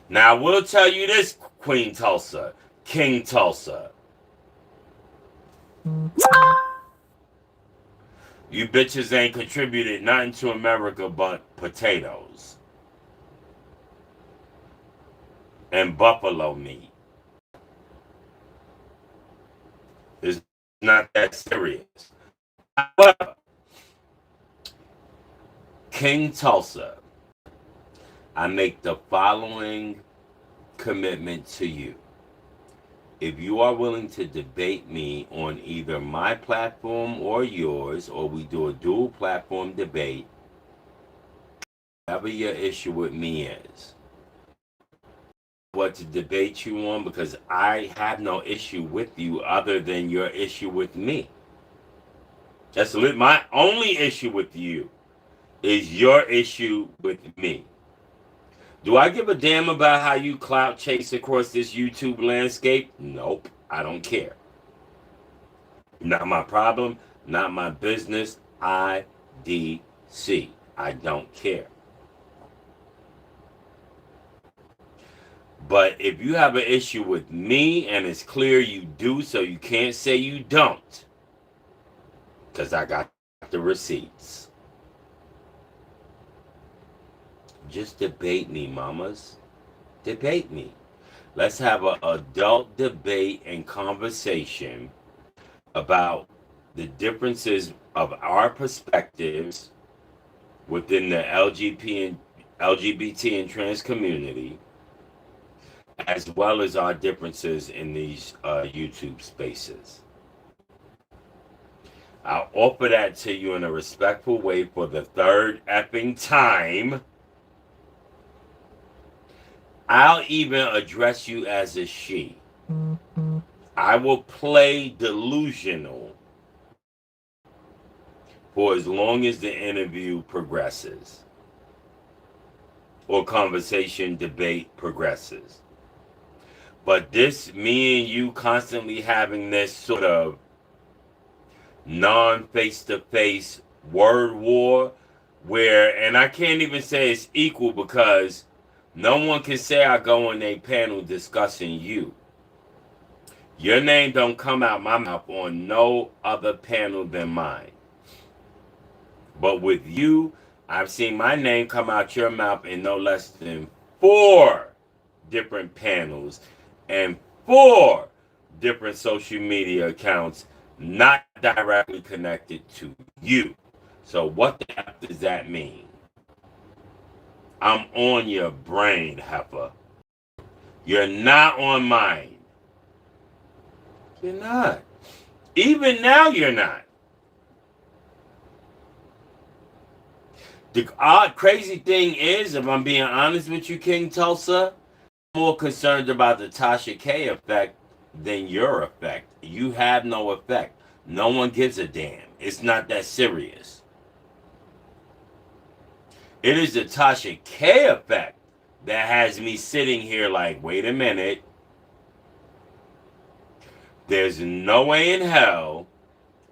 Now, I will tell you this, Queen Tulsa, King Tulsa. You bitches ain't contributed nothing to America but potatoes and buffalo meat. It's not that serious. However, King Tulsa, I make the following commitment to you. If you are willing to debate me on either my platform or yours, or we do a dual platform debate, whatever your issue with me is, what to debate you on, because I have no issue with you other than your issue with me. That's my only issue with you is your issue with me. Do I give a damn about how you clout chase across this YouTube landscape? Nope, I don't care. Not my problem, not my business. IDC. I don't care. But if you have an issue with me and it's clear you do, so you can't say you don't, because I got the receipts. Just debate me, mamas. Debate me. Let's have an adult debate and conversation about the differences of our perspectives within the LGBT and trans community, as well as our differences in these YouTube spaces. I'll offer that to you in a respectful way for the third effing time. I'll even address you as a she. I will play delusional for as long as the interview progresses or conversation, debate progresses. But this, me and you constantly having this sort of non-face-to-face word war where, and I can't even say it's equal because no one can say I go on a panel discussing you. Your name don't come out my mouth on no other panel than mine. But with you, I've seen my name come out your mouth in no less than 4 different panels and 4 different social media accounts not directly connected to you. So what the F does that mean? I'm on your brain, heifer. You're not on mine. You're not. Even now, you're not. The odd, crazy thing is, if I'm being honest with you, King Tulsa, I'm more concerned about the Tasha K effect than your effect. You have no effect. No one gives a damn. It's not that serious. It is the Tasha K effect that has me sitting here like, wait a minute. There's no way in hell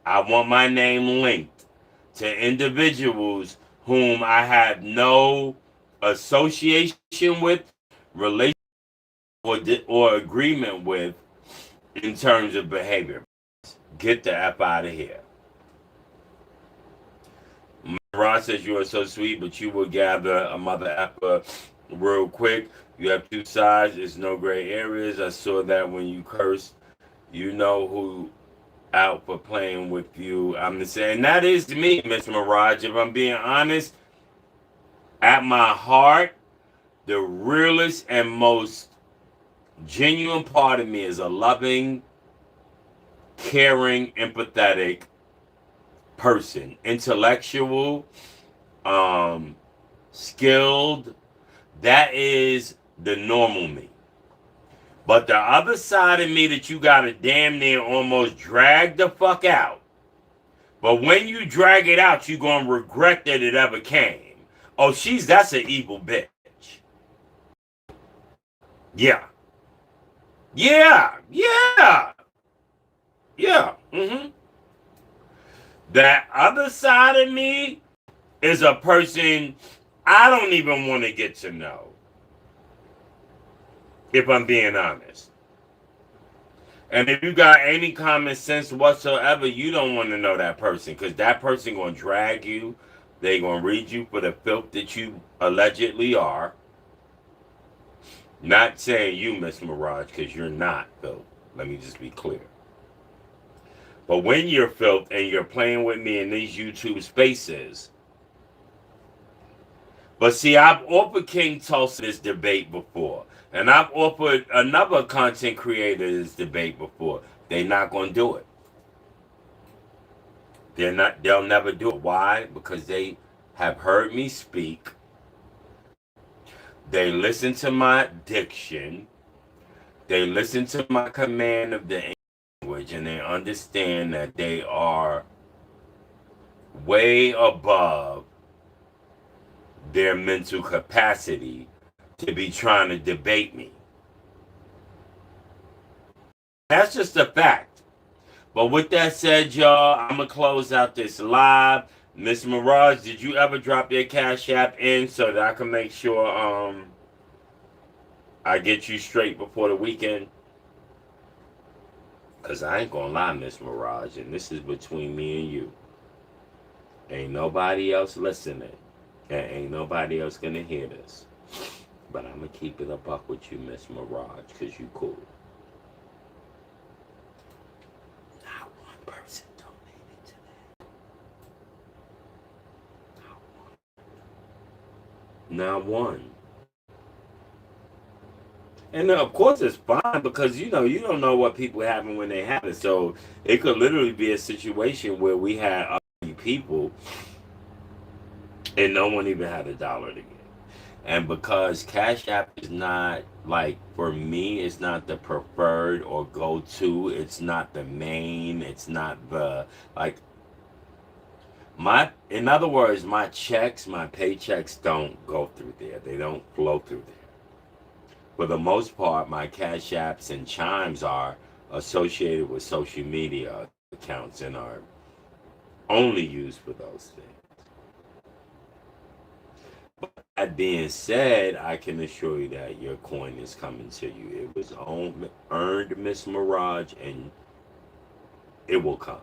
I want my name linked to individuals whom I have no association with, relation, or agreement with in terms of behavior. Get the F out of here. Ron says you are so sweet, but you will gather a mother effer real quick. You have 2 sides. There's no gray areas. I saw that when you cursed. You know who out for playing with you. I'm just saying that is me, Miss Mirage. If I'm being honest, at my heart, the realest and most genuine part of me is a loving, caring, empathetic person, intellectual, um, skilled. That is the normal me. But the other side of me that you gotta damn near almost drag the fuck out. But when you drag it out, you gonna regret that it ever came. Oh, that's an evil bitch. Yeah. Yeah. Yeah. Yeah. That other side of me is a person I don't even want to get to know. If I'm being honest. And if you got any common sense whatsoever, you don't want to know that person because that person gonna drag you. They gonna read you for the filth that you allegedly are. Not saying you, Miss Mirage, because you're not filth. Let me just be clear. But when you're filth and you're playing with me in these YouTube spaces, but see, I've offered King Tulsa this debate before, and I've offered another content creator this debate before. They're not gonna do it. They're not. They'll never do it. Why? Because they have heard me speak. They listen to my diction. They listen to my command of the language, and they understand that they are way above their mental capacity to be trying to debate me. That's just a fact. But with that said, y'all, I'm going to close out this live. Miss Mirage, did you ever drop your Cash App in so that I can make sure I get you straight before the weekend? Because I ain't going to lie, Miss Mirage, and this is between me and you. Ain't nobody else listening. And ain't nobody else going to hear this. But I'm going to keep it a buck with you, Miss Mirage, because you cool. Not one person donated to that. Not one. And of course it's fine because you don't know what people having when they have it. So it could literally be a situation where we had other people and no one even had $1 to give. And because Cash App is not, like, for me, it's not the preferred or go-to. It's not the main. It's not the, like, in other words, my paychecks don't go through there. They don't flow through there. For the most part, my Cash Apps and Chimes are associated with social media accounts and are only used for those things. That being said, I can assure you that your coin is coming to you. It was earned, Miss Mirage, and it will come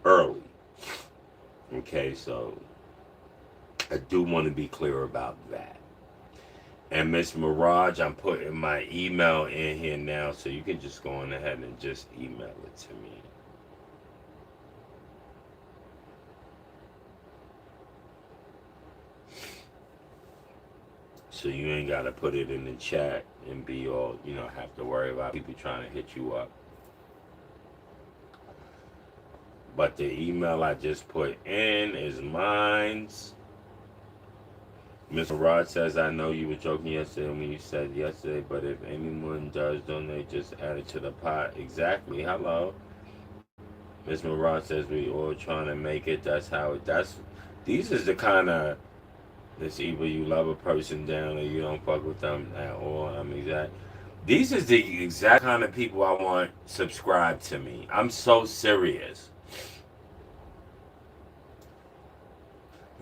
early. Okay, so I do want to be clear about that. And Miss Mirage, I'm putting my email in here now, so you can just go on ahead and just email it to me. So you ain't got to put it in the chat and be all, have to worry about people trying to hit you up. But the email I just put in is mine's. Mr. Rod says, I know you were joking yesterday when you said yesterday, but if anyone does donate, just add it to the pot. Exactly. Hello. Ms. Rod says, we all trying to make it. These is the kind of, it's either you love a person down or you don't fuck with them at all. These is the exact kind of people I want subscribe to me. I'm so serious.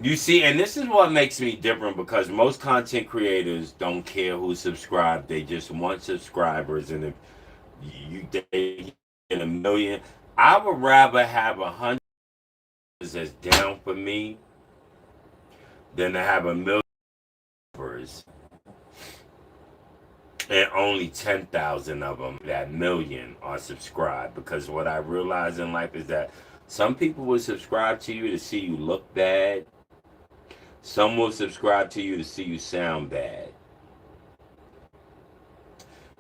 You see, and this is what makes me different because most content creators don't care who subscribe. They just want subscribers. And if they get 1 million, I would rather have 100 that's down for me than to have 1 million and only 10,000 of them, that million, are subscribed. Because what I realize in life is that some people will subscribe to you to see you look bad. Some will subscribe to you to see you sound bad.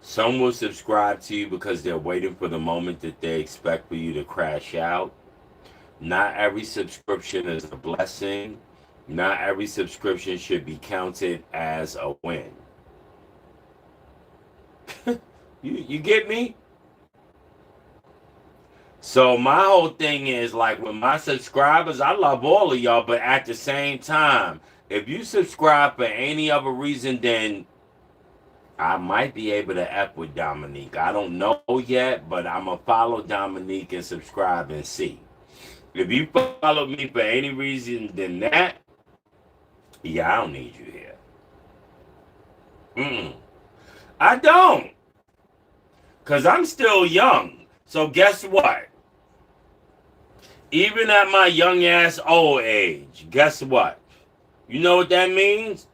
Some will subscribe to you because they're waiting for the moment that they expect for you to crash out. Not every subscription is a blessing. Not every subscription should be counted as a win. You get me? So my whole thing is like with my subscribers, I love all of y'all, but at the same time, if you subscribe for any other reason, then I might be able to F with Dominique. I don't know yet, but I'm going to follow Dominique and subscribe and see. If you follow me for any reason than that, yeah, I don't need you here. I don't. Because I'm still young. So guess what? Even at my young ass old age, guess what? You know what that means?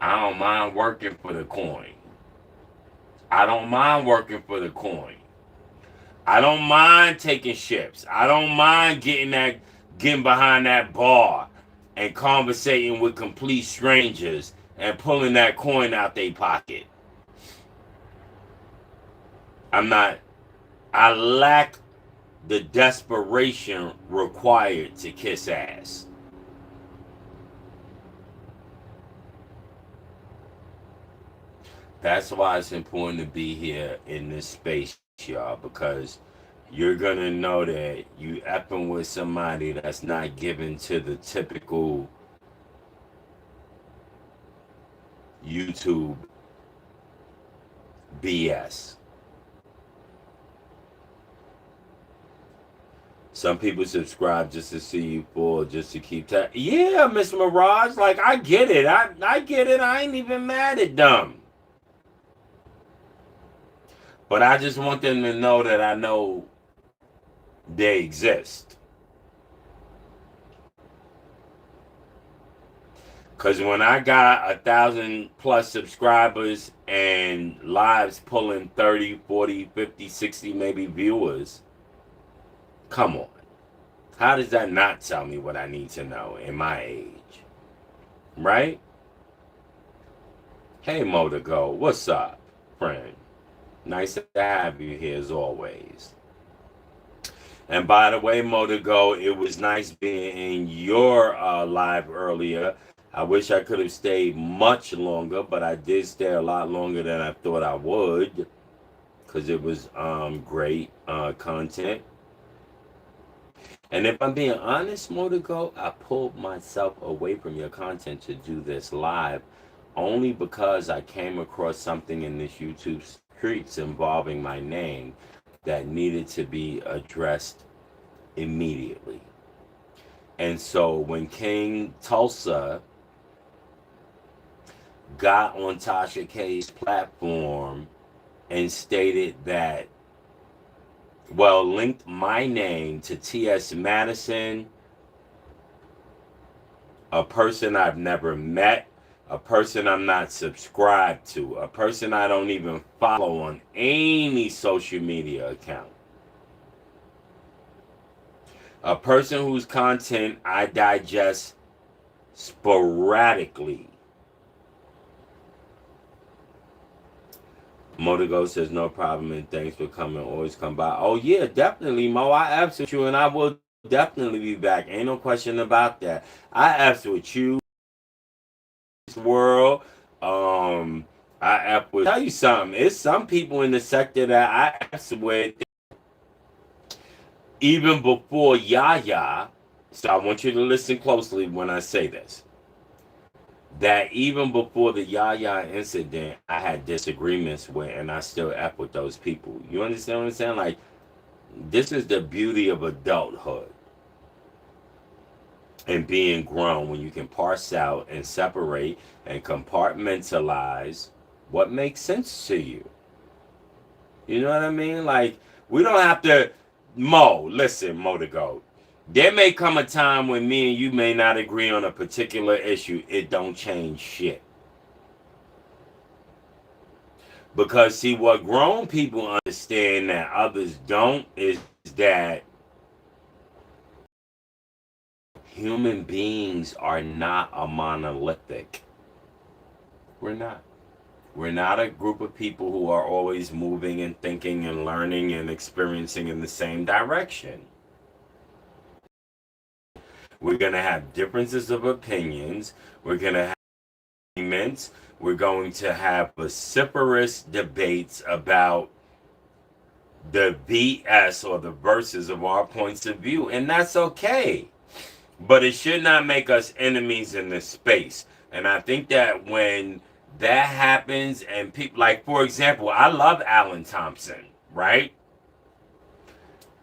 I don't mind working for the coin. I don't mind working for the coin. I don't mind taking ships. I don't mind getting behind that bar and conversating with complete strangers and pulling that coin out their pocket. I lack the desperation required to kiss ass. That's why it's important to be here in this space, y'all, because you're gonna know that you effing with somebody that's not given to the typical YouTube BS. Some people subscribe just to see you full, just to keep Yeah, Miss Mirage, like I get it. I get it. I ain't even mad at them. But I just want them to know that I know they exist. Because when I got 1,000+ subscribers and lives pulling 30, 40, 50, 60 maybe viewers, come on. How does that not tell me what I need to know in my age? Right? Hey, Motorgo, what's up, friend? Nice to have you here as always. And by the way, Motorgo, it was nice being in your live earlier. I wish I could have stayed much longer, but I did stay a lot longer than I thought I would because it was great content. And if I'm being honest, Motorgo, I pulled myself away from your content to do this live only because I came across something in this YouTube streets involving my name that needed to be addressed immediately. And so when King Tulsa got on Tasha K's platform and stated that, well, linked my name to T.S. Madison, a person I've never met, a person I'm not subscribed to, a person I don't even follow on any social media account, a person whose content I digest sporadically. Motorgo says no problem and thanks for coming. Always come by. Oh yeah, definitely, Mo. I F's with you and I will definitely be back. Ain't no question about that. I F's with you, world. I F with. Tell you something. It's some people in the sector that I F's with even before Yaya. So I want you to listen closely when I say this. That even before the Yaya incident, I had disagreements with, and I still F with those people. You understand what I'm saying? Like, this is the beauty of adulthood and being grown when you can parse out and separate and compartmentalize what makes sense to you. You know what I mean? Like, we don't have to. Listen, Motorgo. There may come a time when me and you may not agree on a particular issue. It don't change shit. Because see, what grown people understand that others don't is that human beings are not a monolithic. We're not. We're not a group of people who are always moving and thinking and learning and experiencing in the same direction. We're going to have differences of opinions. We're going to have arguments. We're going to have vociferous debates about the BS or the verses of our points of view, and that's okay. But it should not make us enemies in this space. And I think that when that happens, and people, like, for example, I love Alan Thompson, right?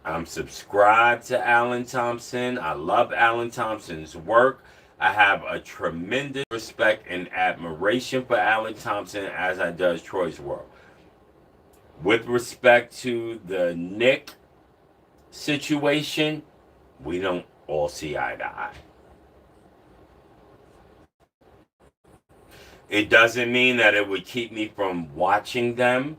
I'm subscribed to Alan Thompson. I love Alan Thompson's work. I have a tremendous respect and admiration for Alan Thompson, as I does Troy's work. With respect to the Nick situation, we don't all see eye to eye. It doesn't mean that it would keep me from watching them.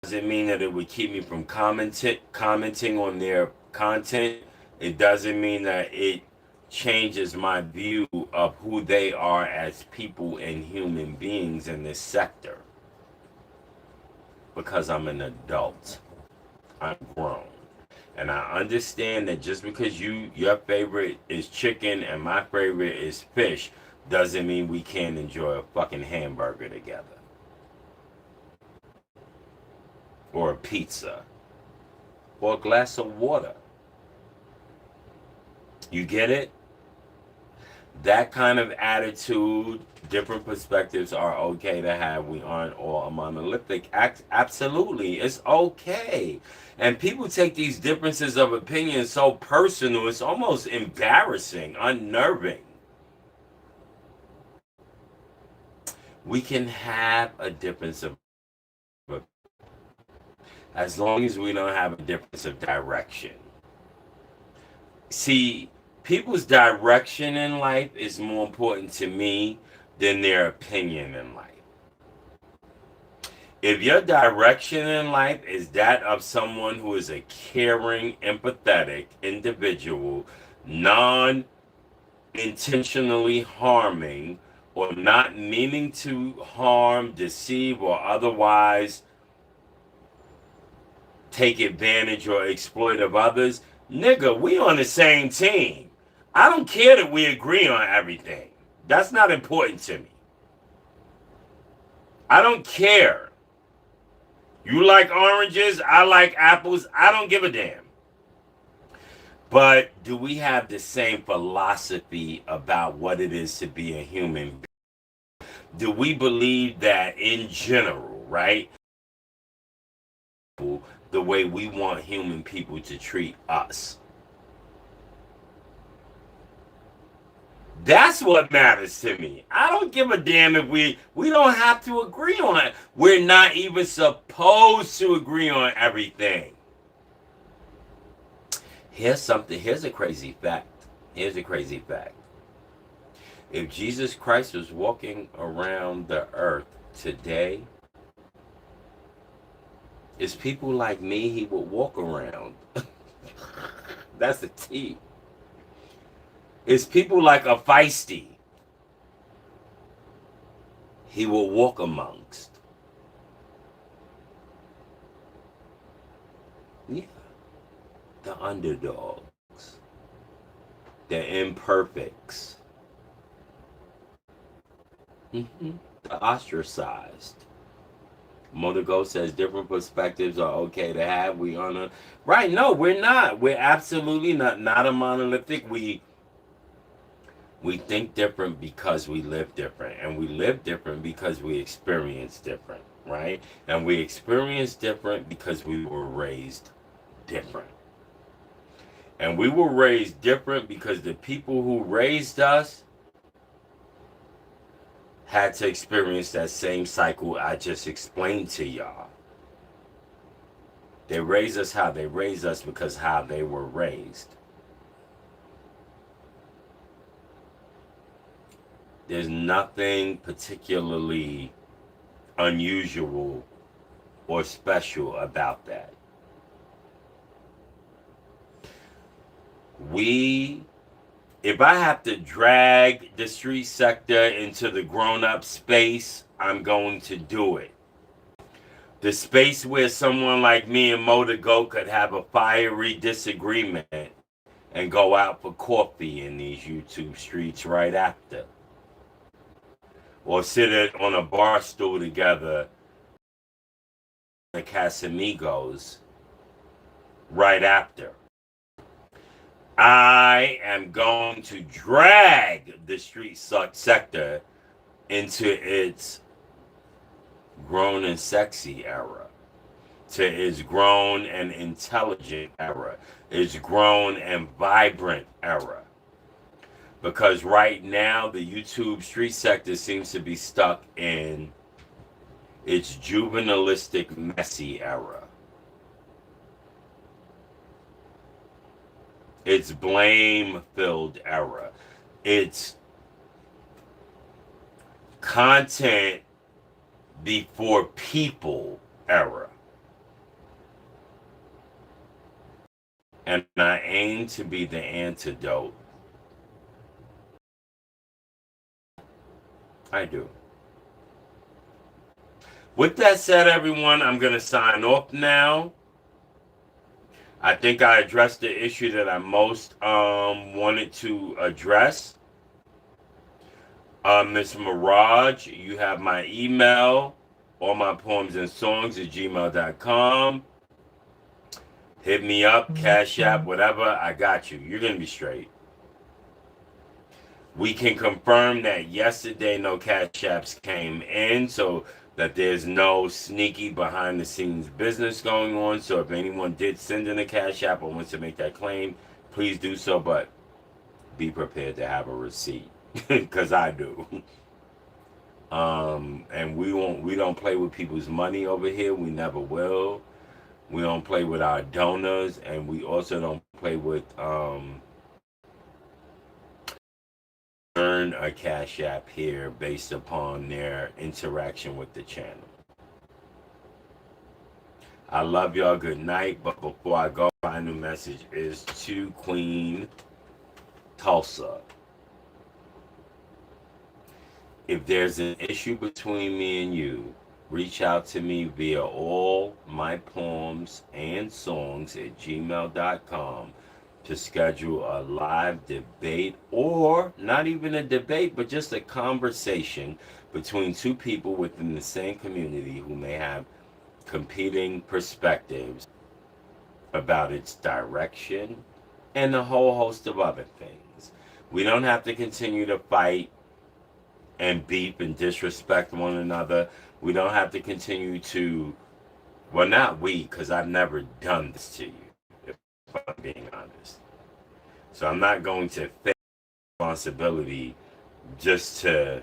It doesn't mean that it would keep me from commenting on their content. It doesn't mean that it changes my view of who they are as people and human beings in this sector. Because I'm an adult. I'm grown. And I understand that just because your favorite is chicken and my favorite is fish doesn't mean we can't enjoy a fucking hamburger together. Or a pizza. Or a glass of water. You get it? That kind of attitude, different perspectives are okay to have. We aren't all monolithic. Absolutely, it's okay. And people take these differences of opinion so personal, it's almost embarrassing, unnerving. We can have a difference of opinion as long as we don't have a difference of direction. See, people's direction in life is more important to me than their opinion in life. If your direction in life is that of someone who is a caring, empathetic individual, non-intentionally harming or not meaning to harm, deceive, or otherwise take advantage or exploit of others, nigga, we on the same team. I don't care that we agree on everything. That's not important to me. I don't care. You like oranges, I like apples, I don't give a damn. But do we have the same philosophy about what it is to be a human being? Do we believe that in general, right? The way we want human people to treat us. That's what matters to me. I don't give a damn if we don't have to agree on it. We're not even supposed to agree on everything. Here's a crazy fact. Here's a crazy fact. If Jesus Christ was walking around the earth today, it's people like me he would walk around. That's the T. It's people like a Feisty he will walk amongst. Yeah. The underdogs. The imperfects. The ostracized. Monago says different perspectives are okay to have. We on a right? No, we're not. We're absolutely not a monolithic. We think different because we live different, and we live different because we experience different, right? And we experience different because we were raised different. And we were raised different because the people who raised us had to experience that same cycle I just explained to y'all. They raised us how they raised us because how they were raised. There's nothing particularly unusual or special about that. If I have to drag the street sector into the grown-up space, I'm going to do it. The space where someone like me and Motor Go could have a fiery disagreement and go out for coffee in these YouTube streets right after. Or on a bar stool together the Casamigos right after. I am going to drag the street sector into its grown and sexy era, to its grown and intelligent era, its grown and vibrant era. Because right now, the YouTube street sector seems to be stuck in its juvenilistic, messy era. Its blame-filled era. Its content before people era. And I aim to be the antidote. I do. With that said, everyone, I'm going to sign off now. I think I addressed the issue that I most wanted to address. Miss Mirage, you have my email, all my poems and songs at gmail.com. Hit me up, Cash App, whatever. I got you. You're going to be straight. We can confirm that yesterday no Cash Apps came in, so that there's no sneaky behind the scenes business going on. So if anyone did send in a Cash App or wants to make that claim, please do so, but be prepared to have a receipt, because I do. And we don't play with people's money over here. We never will. We don't play with our donors, and we also don't play with earn a Cash App here based upon their interaction with the channel. I love y'all. Good night. But before I go, my new message is to Queen Tulsa. If there's an issue between me and you, reach out to me via all my poems and songs at gmail.com to schedule a live debate, or not even a debate, but just a conversation between two people within the same community who may have competing perspectives about its direction and a whole host of other things. We don't have to continue to fight and beef and disrespect one another. We don't have to continue to, well, not we, because I've never done this to you, if I'm being honest. So I'm not going to take responsibility just to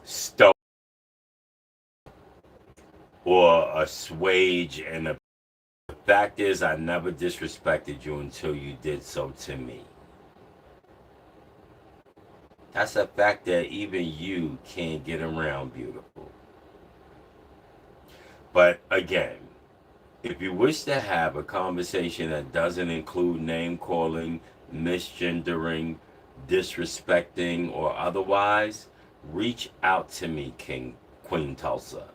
stoke or assuage. And the fact is, I never disrespected you until you did so to me. That's a fact that even you can't get around, beautiful. But again, if you wish to have a conversation that doesn't include name calling, misgendering, disrespecting, or otherwise, reach out to me, Queen Tulsa,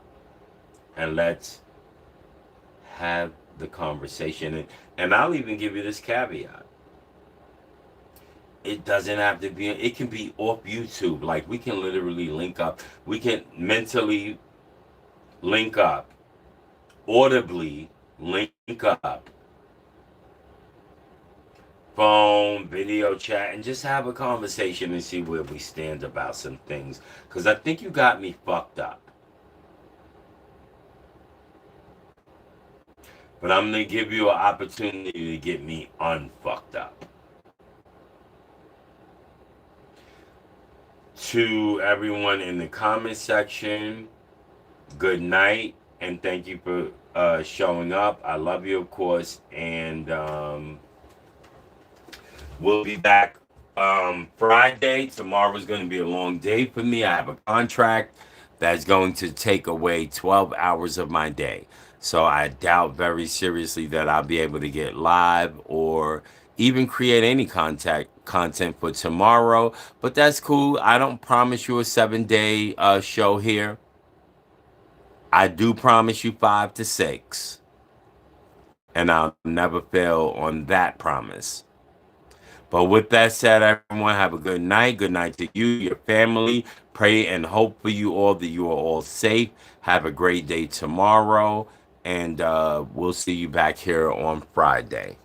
and let's have the conversation. And I'll even give you this caveat. It doesn't have to be, it can be off YouTube. Like, we can literally link up. We can mentally link up, audibly link up, phone, video chat, and just have a conversation and see where we stand about some things. Because I think you got me fucked up. But I'm going to give you an opportunity to get me unfucked up. To everyone in the comment section, good night, and thank you for showing up. I love you, of course, and we'll be back Friday. Tomorrow's going to be a long day for me. I have a contract that's going to take away 12 hours of my day. So I doubt very seriously that I'll be able to get live or even create any content for tomorrow. But that's cool. I don't promise you a 7-day show here. I do promise you 5 to 6, and I'll never fail on that promise. But with that said, everyone, have a good night. Good night to you, your family. Pray and hope for you all that you are all safe. Have a great day tomorrow, and we'll see you back here on Friday.